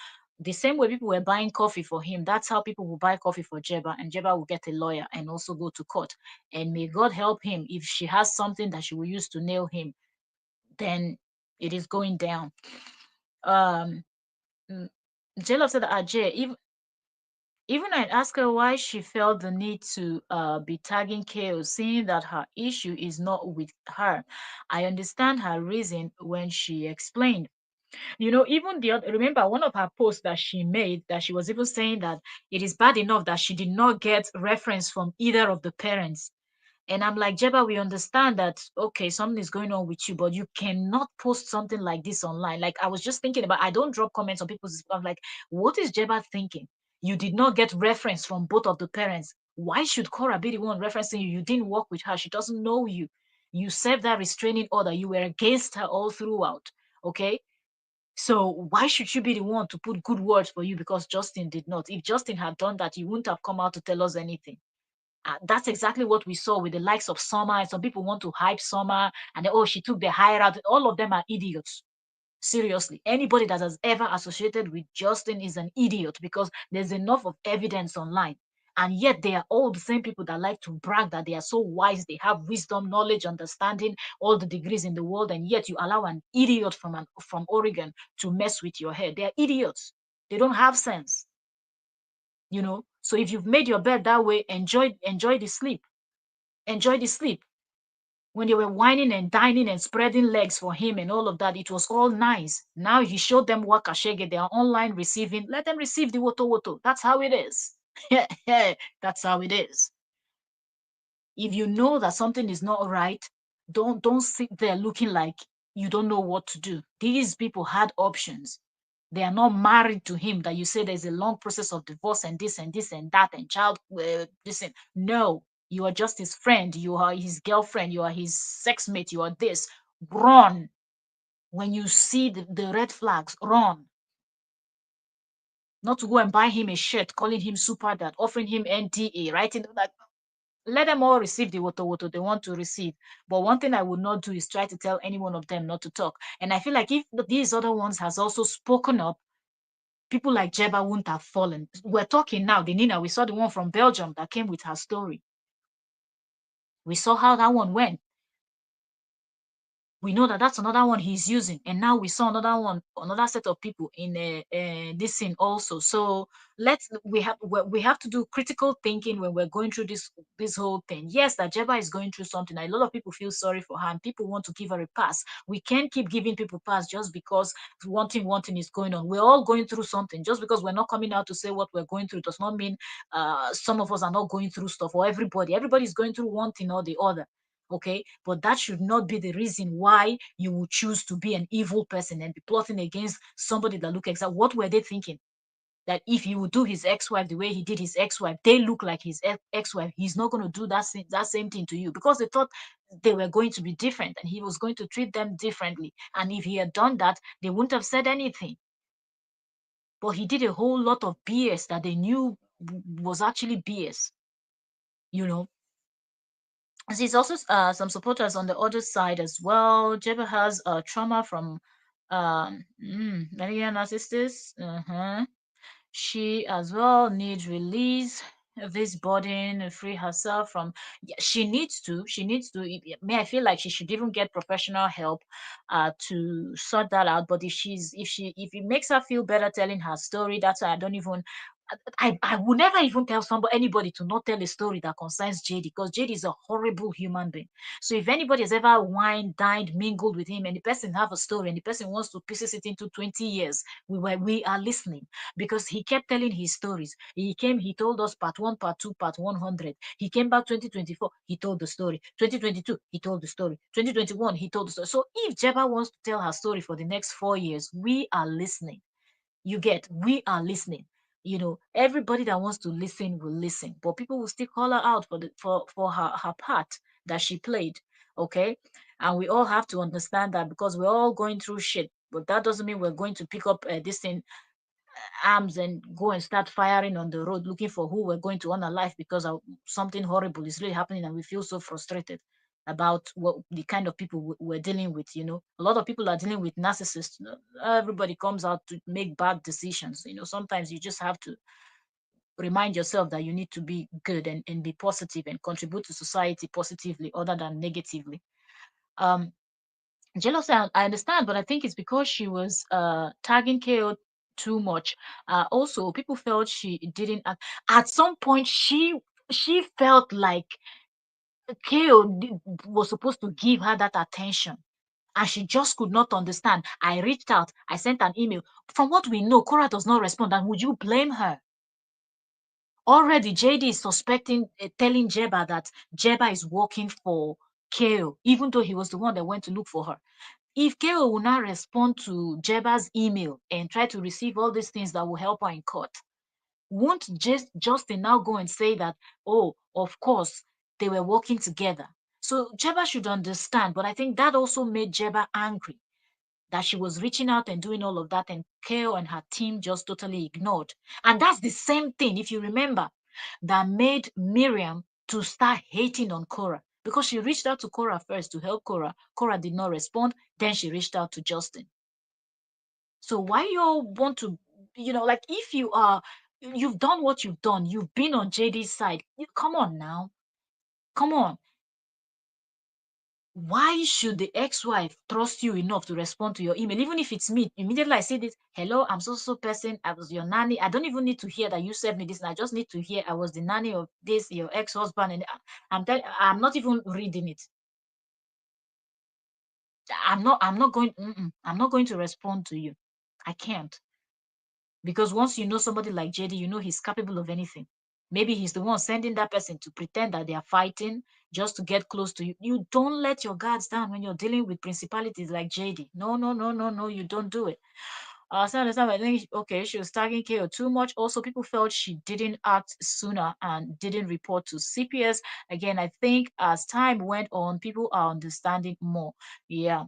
the same way people were buying coffee for him, that's how people will buy coffee for Jeba, and Jeba will get a lawyer and also go to court. And may God help him if she has something that she will use to nail him, then it is going down. Um, mm, J-Love said that Ajay, Even I asked her why she felt the need to be tagging chaos, seeing that her issue is not with her. I understand her reason when she explained. Even the other, remember one of her posts that she made that she was even saying that it is bad enough that she did not get reference from either of the parents. And I'm like, Jeba, we understand that, okay, something is going on with you, but you cannot post something like this online. Like, I was just thinking about, I don't drop comments on people's, I'm like, what is Jeba thinking? You did not get reference from both of the parents. Why should Korra be the one referencing you? You didn't work with her. She doesn't know you. You served that restraining order. You were against her all throughout. Okay. So why should she be the one to put good words for you because Justin did not? If Justin had done that, you wouldn't have come out to tell us anything. That's exactly what we saw with the likes of Summer. And some people want to hype Summer and oh, she took the higher out. All of them are idiots. Seriously, anybody that has ever associated with Justin is an idiot because there's enough of evidence online. And yet they are all the same people that like to brag that they are so wise, they have wisdom, knowledge, understanding, all the degrees in the world, and yet you allow an idiot from Oregon to mess with your head. They are idiots. They don't have sense. So if you've made your bed that way, enjoy the sleep. Enjoy the sleep. When they were whining and dining and spreading legs for him and all of that, it was all nice. Now he showed them what Kashege, they are online receiving. Let them receive the woto woto. That's how it is. That's how it is. If you know that something is not right, don't sit there looking like you don't know what to do. These people had options. They are not married to him that you say there's a long process of divorce and this and this and that and child this and no, you are just his friend, you are his girlfriend, you are his sex mate, you are this. Run. When you see the red flags, run. Not to go and buy him a shirt calling him super dad, offering him NDA, writing like let them all receive the woto woto they want to receive. But one thing I would not do is try to tell any one of them not to talk. And I feel like if these other ones has also spoken up, people like Jebba wouldn't have fallen. We're talking now, the Nina, we saw the one from Belgium that came with her story. We saw how that one went. We know that that's another one he's using, and now we saw another one, another set of people in this scene also. So we have to do critical thinking when we're going through this whole thing. Yes, that Jeba is going through something. A lot of people feel sorry for her and people want to give her a pass. We can't keep giving people pass just because one thing is going on. We're all going through something. Just because we're not coming out to say what we're going through does not mean some of us are not going through stuff, or everybody's going through one thing or the other. Okay, but that should not be the reason why you would choose to be an evil person and be plotting against somebody that look exactly. What were they thinking? That if he would do his ex-wife the way he did his ex-wife, they look like his ex-wife, he's not going to do that same thing to you, because they thought they were going to be different and he was going to treat them differently. And if he had done that, they wouldn't have said anything. But he did a whole lot of BS that they knew was actually BS, you know. There's also some supporters on the other side as well. Jebba has trauma from Mariana sisters. She as well needs release of this burden and free herself from. Yeah, she needs to. May I feel like she should even get professional help to sort that out. But if it makes her feel better telling her story, that's why I don't even. I would never even tell anybody to not tell a story that concerns JD, because JD is a horrible human being. So if anybody has ever wined, dined, mingled with him, and the person have a story and the person wants to pieces it into 20 years, we are listening, because he kept telling his stories. He told us part one, part two, part 100. He came back 2024, he told the story. 2022, he told the story. 2021, he told the story. So if Jeba wants to tell her story for the next 4 years, we are listening. We are listening. Everybody that wants to listen will listen, but people will still call her out for her part that she played. Okay. And we all have to understand that, because we're all going through shit, but that doesn't mean we're going to pick up this thing, arms, and go and start firing on the road looking for who we're going to honor life, because something horrible is really happening and we feel so frustrated about what the kind of people we're dealing with. A lot of people are dealing with narcissists. Everybody comes out to make bad decisions. Sometimes you just have to remind yourself that you need to be good and be positive and contribute to society positively other than negatively. um Jealousy, I understand, but I think it's because she was tagging KO too much. Also, people felt she didn't at some point she felt like was supposed to give her that attention. And she just could not understand. I reached out, I sent an email. From what we know, Korra does not respond. And would you blame her? Already, JD is suspecting, telling Jebba that Jebba is working for KO, even though he was the one that went to look for her. If KO will not respond to Jebba's email and try to receive all these things that will help her in court, won't Justin now go and say that, oh, of course, they were working together? So Jebba should understand, but I think that also made Jebba angry that she was reaching out and doing all of that, and Kale and her team just totally ignored. And that's the same thing, if you remember, that made Miriam to start hating on Korra because she reached out to Korra first to help Korra. Korra did not respond. Then she reached out to Justin. So why you all want to, like if you've done what you've done, you've been on JD's side. Come on now, come on. Why should the ex-wife trust you enough to respond to your email? Even if it's me, immediately I see this, hello, I'm so person, I was your nanny. I don't even need to hear that you sent me this. I just need to hear I was the nanny of this, your ex-husband, and I'm not even reading it. I'm not going to respond to you. I can't. Because once you know somebody like JD, you know he's capable of anything. Maybe he's the one sending that person to pretend that they are fighting just to get close to you. You don't let your guards down when you're dealing with principalities like JD. No, no, no, no, no, you don't do it. So I understand. I think okay, she was tagging KO too much. Also, people felt she didn't act sooner and didn't report to CPS. Again, I think as time went on, people are understanding more. Yeah,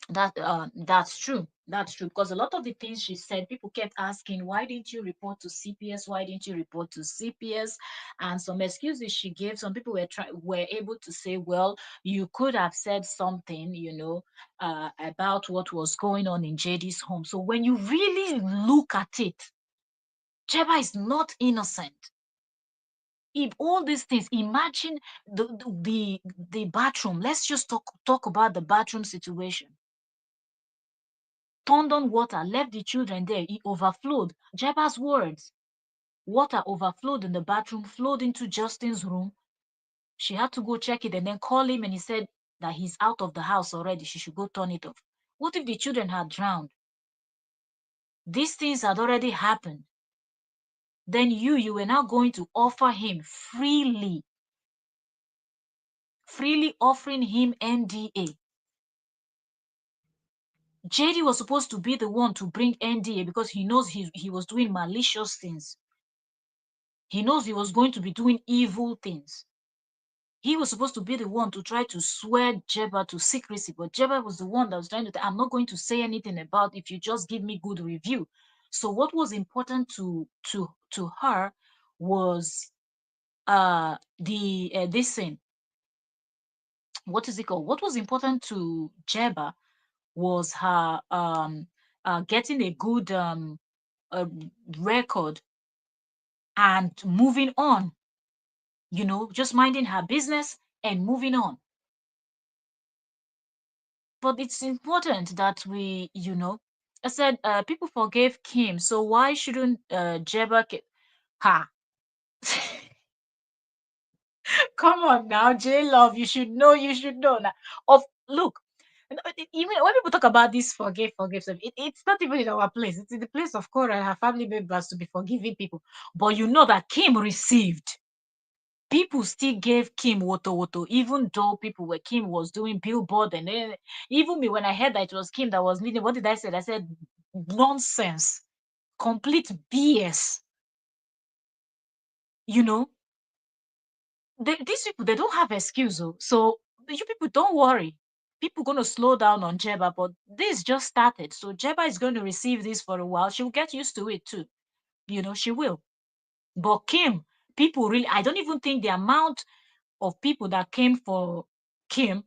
that's true. That's true because a lot of the things she said, people kept asking, "Why didn't you report to CPS? Why didn't you report to CPS?" And some excuses she gave. Some people were able to say, "Well, you could have said something, about what was going on in JD's home." So when you really look at it, Jeba is not innocent. If all these things, imagine the bathroom. Let's just talk about the bathroom situation. Turned on water, left the children there. It overflowed. Jeba's words. Water overflowed in the bathroom, flowed into Justin's room. She had to go check it and then call him, and he said that he's out of the house already. She should go turn it off. What if the children had drowned? These things had already happened. Then you were now going to offer him freely offering him NDA. JD was supposed to be the one to bring NDA because he knows he was doing malicious things. He knows he was going to be doing evil things. He was supposed to be the one to try to swear Jebba to secrecy, but Jebba was the one that was trying to, I'm not going to say anything about if you just give me good review. So what was important to her was the this thing. What is it called? What was important to Jebba was her getting a good uh, record and moving on, just minding her business and moving on. But it's important that I said people forgave Kim, so why shouldn't Jebba ha? Come on now, J Love, you should know now. Of look, even when people talk about this forgive stuff, it's not even in our place. It's in the place of Korra and her family members to be forgiving people. But you know that Kim received. People still gave Kim woto, even though Kim was doing billboard, and then even me when I heard that it was Kim that was leading, what did I say? I said nonsense, complete BS. You know, these people, they don't have excuse. So you people don't worry. People gonna slow down on Jebba, but this just started. So Jebba is going to receive this for a while. She'll get used to it too. She will. But Kim, people really, I don't even think the amount of people that came for Kim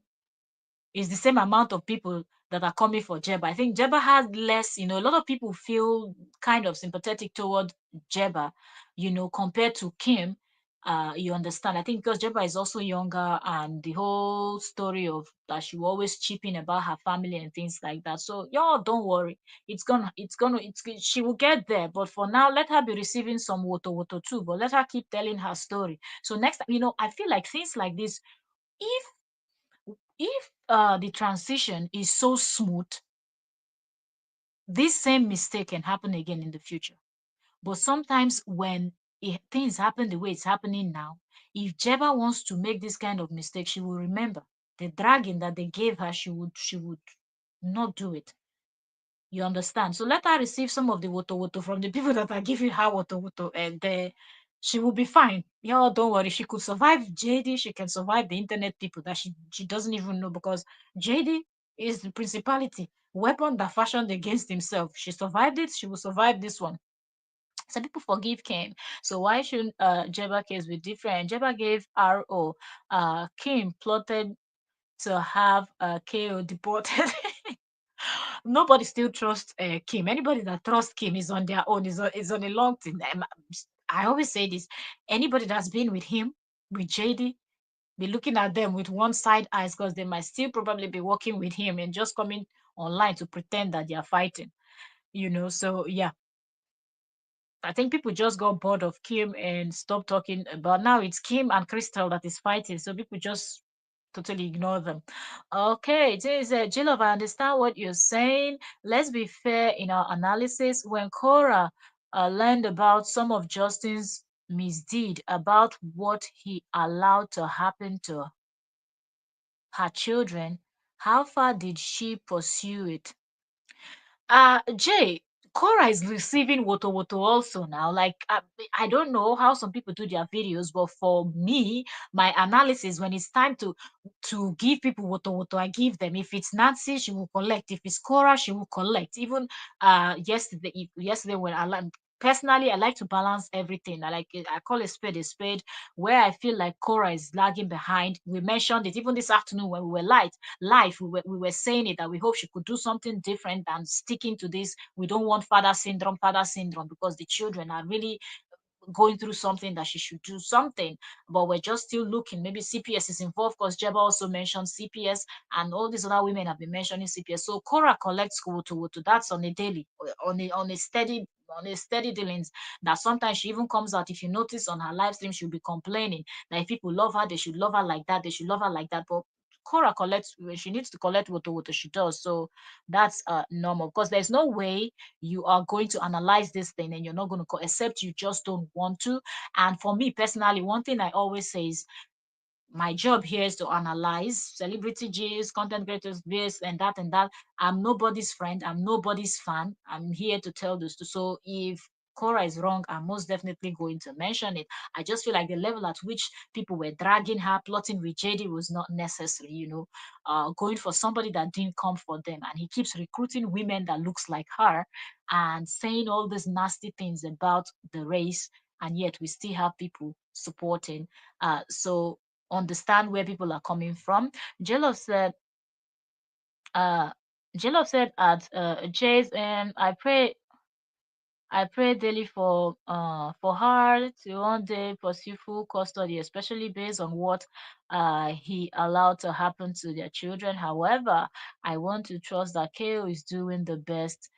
is the same amount of people that are coming for Jebba. I think Jebba has less, a lot of people feel kind of sympathetic toward Jebba, compared to Kim. You understand? I think because Jebba is also younger, and the whole story of that she will always chip in about her family and things like that. So y'all don't worry. She will get there. But for now, let her be receiving some woto woto too. But let her keep telling her story. So next time, I feel like things like this, if the transition is so smooth, this same mistake can happen again in the future. But sometimes when things happen the way it's happening now, if Jeba wants to make this kind of mistake, she will remember the dragon that they gave her. She would not do it. You understand? So let her receive some of the woto woto from the people that are giving her woto woto, and she will be fine. Y'all don't worry. She could survive JD. She can survive the internet people that she doesn't even know, because JD is the principality weapon that fashioned against himself. She survived it. She will survive this one. Some people forgive Kim. So why should Jeba case be different? Jeba gave RO. Kim plotted to have KO deported. Nobody still trusts Kim. Anybody that trusts Kim is on their own, is on a long thing. I always say this. Anybody that's been with him, with JD, be looking at them with one side eyes, because they might still probably be working with him and just coming online to pretend that they are fighting. So yeah, I think people just got bored of Kim and stopped talking about. Now it's Kim and Crystal that is fighting, so people just totally ignore them. Okay, this is Jilov. I understand what you're saying. Let's be fair in our analysis. When Korra learned about some of Justin's misdeed, about what he allowed to happen to her children, how far did she pursue it? Jay, Cora is receiving Woto Woto also now. Like, I don't know how some people do their videos, but for me, my analysis, when it's time to give people Woto Woto, I give them. If it's Nancy, she will collect. If it's Cora, she will collect. Even yesterday when personally, I like to balance everything. I call a spade a spade. Where I feel like Cora is lagging behind, we mentioned it even this afternoon when we were live. We were saying it, that we hope she could do something different than sticking to this. We don't want father syndrome, because the children are really going through something that she should do something. But we're just still looking. Maybe CPS is involved, because Jeba also mentioned CPS, and all these other women have been mentioning CPS. So Cora collects Woto. That's on a daily, on a steady dealings. That sometimes she even comes out. If you notice on her live stream, she'll be complaining that if people love her, they should love her like that. They should love her like that. But Cora collects when she needs to collect Woto. She does. So that's normal, because there's no way you are going to analyze this thing and you're not going to, except you just don't want to. And for me personally, one thing I always say is, my job here is to analyze celebrity G's, content creators, this and that and that. I'm nobody's friend. I'm nobody's fan. I'm here to tell this. So if Cora is wrong, I'm most definitely going to mention it. I just feel like the level at which people were dragging her, plotting with JD, was not necessary. Going for somebody that didn't come for them, and he keeps recruiting women that looks like her, and saying all these nasty things about the race, and yet we still have people supporting. So understand where people are coming from. Jello said, uh, Jello said at Jay's, and I pray daily for her to one day pursue full custody, especially based on what he allowed to happen to their children. However, I want to trust that KO is doing the best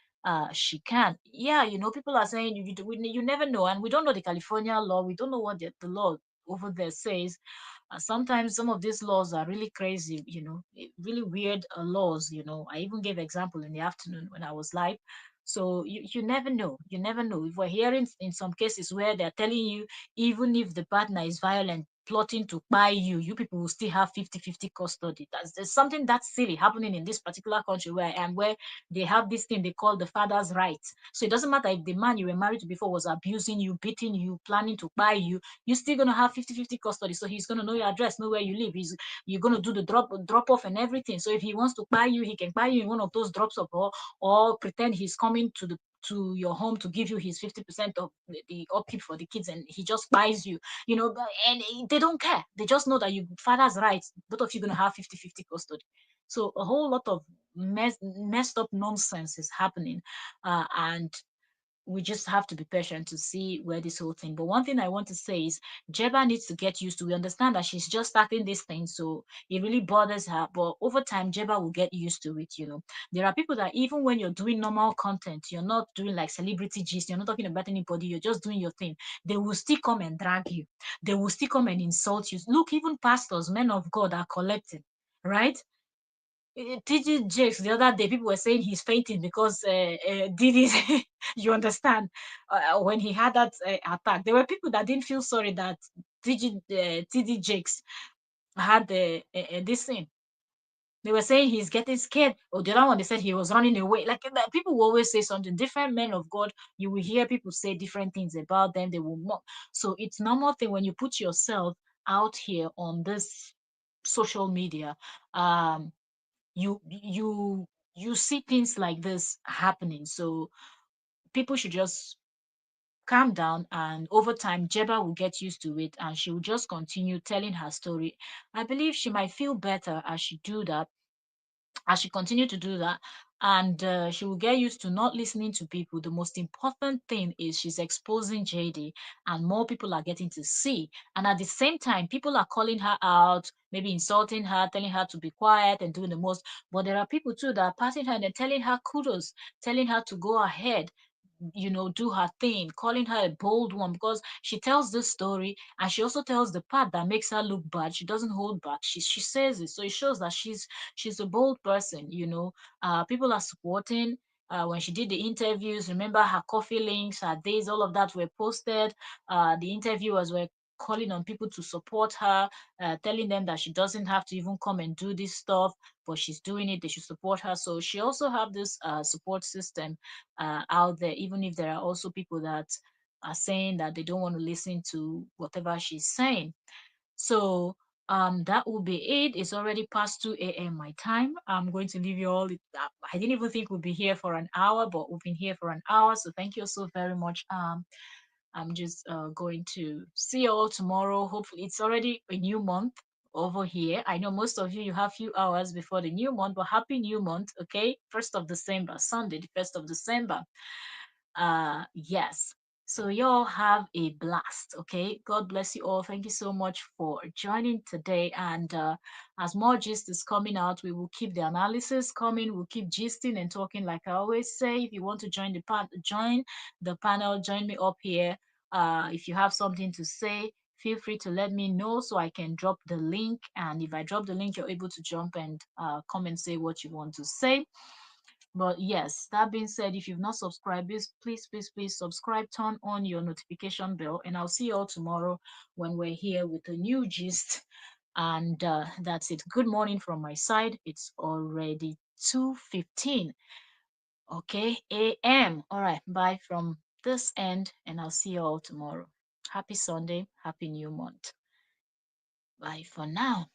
she can. Yeah, people are saying you never know, and we don't know the California law. We don't know what the law over there says. Sometimes some of these laws are really crazy, really weird laws. I even gave example in the afternoon when I was live. So you never know. You never know. If we're hearing in some cases where they're telling you, even if the partner is violent, plotting to buy you people will still have 50-50 custody. There's something that's silly happening in this particular country where I am, where they have this thing they call the father's rights. So it doesn't matter if the man you were married to before was abusing you, beating you, planning to buy you, you're still gonna have 50-50 custody. So he's gonna know your address, know where you live. You're gonna do the drop off and everything. So if he wants to buy you, he can buy you in one of those drops off, or pretend he's coming to your home to give you his 50% of the upkeep for the kids, and he just buys you, and they don't care. They just know that you father's rights, both of you gonna have 50-50 custody. So a whole lot of messed up nonsense is happening. And we just have to be patient to see where this whole thing. But one thing I want to say is Jeba needs to get used to. We understand that she's just starting this thing, so it really bothers her. But over time, Jeba will get used to it. There are people that even when you're doing normal content, you're not doing like celebrity gist, you're not talking about anybody, you're just doing your thing. They will still come and drag you. They will still come and insult you. Look, even pastors, men of God are collecting, right? TG Jakes the other day, people were saying he's fainting because Diddy, you understand, when he had that attack, there were people that didn't feel sorry that TD Jakes had this thing. They were saying he's getting scared. Or the other one, they said he was running away. Like people will always say something. Different men of God, you will hear people say different things about them. They will mock. So it's normal thing when you put yourself out here on this social media. Um, you see things like this happening, so people should just calm down, and over time Jeba will get used to it and she will just continue telling her story. I believe she might feel better as she do that, as she continue to do that, and she will get used to not listening to people. The most important thing is she's exposing JD, and more people are getting to see. And at the same time, people are calling her out, maybe insulting her, telling her to be quiet and doing the most. But there are people too that are passing her and telling her kudos, telling her to go ahead, do her thing, calling her a bold one, because she tells this story and she also tells the part that makes her look bad. She doesn't hold back. She says it. So it shows that she's a bold person. People are supporting. When she did the interviews, remember her coffee links, her days, all of that were posted. The interviewers were calling on people to support her, telling them that she doesn't have to even come and do this stuff, but she's doing it. They should support her. So she also have this support system out there, even if there are also people that are saying that they don't want to listen to whatever she's saying. So that will be it. It's already past 2 a.m. my time. I'm going to leave you all. I didn't even think we'd be here for an hour, but we've been here for an hour. So thank you so very much. I'm just going to see you all tomorrow. Hopefully, it's already a new month over here. I know most of you have few hours before the new month, but happy new month, okay? 1st of December, Sunday, the 1st of December. Yes. So y'all have a blast, okay? God bless you all. Thank you so much for joining today. And as more gist is coming out, we will keep the analysis coming. We'll keep gisting and talking. Like I always say, if you want to join the panel, join me up here. If you have something to say, feel free to let me know so I can drop the link. And if I drop the link, you're able to jump and come and say what you want to say. But yes, that being said, if you've not subscribed, please subscribe, turn on your notification bell, and I'll see you all tomorrow when we're here with a new gist. And that's it. Good morning from my side. It's already 2:15. Okay, a.m. All right, bye from this end, and I'll see you all tomorrow. Happy Sunday, happy new month. Bye for now.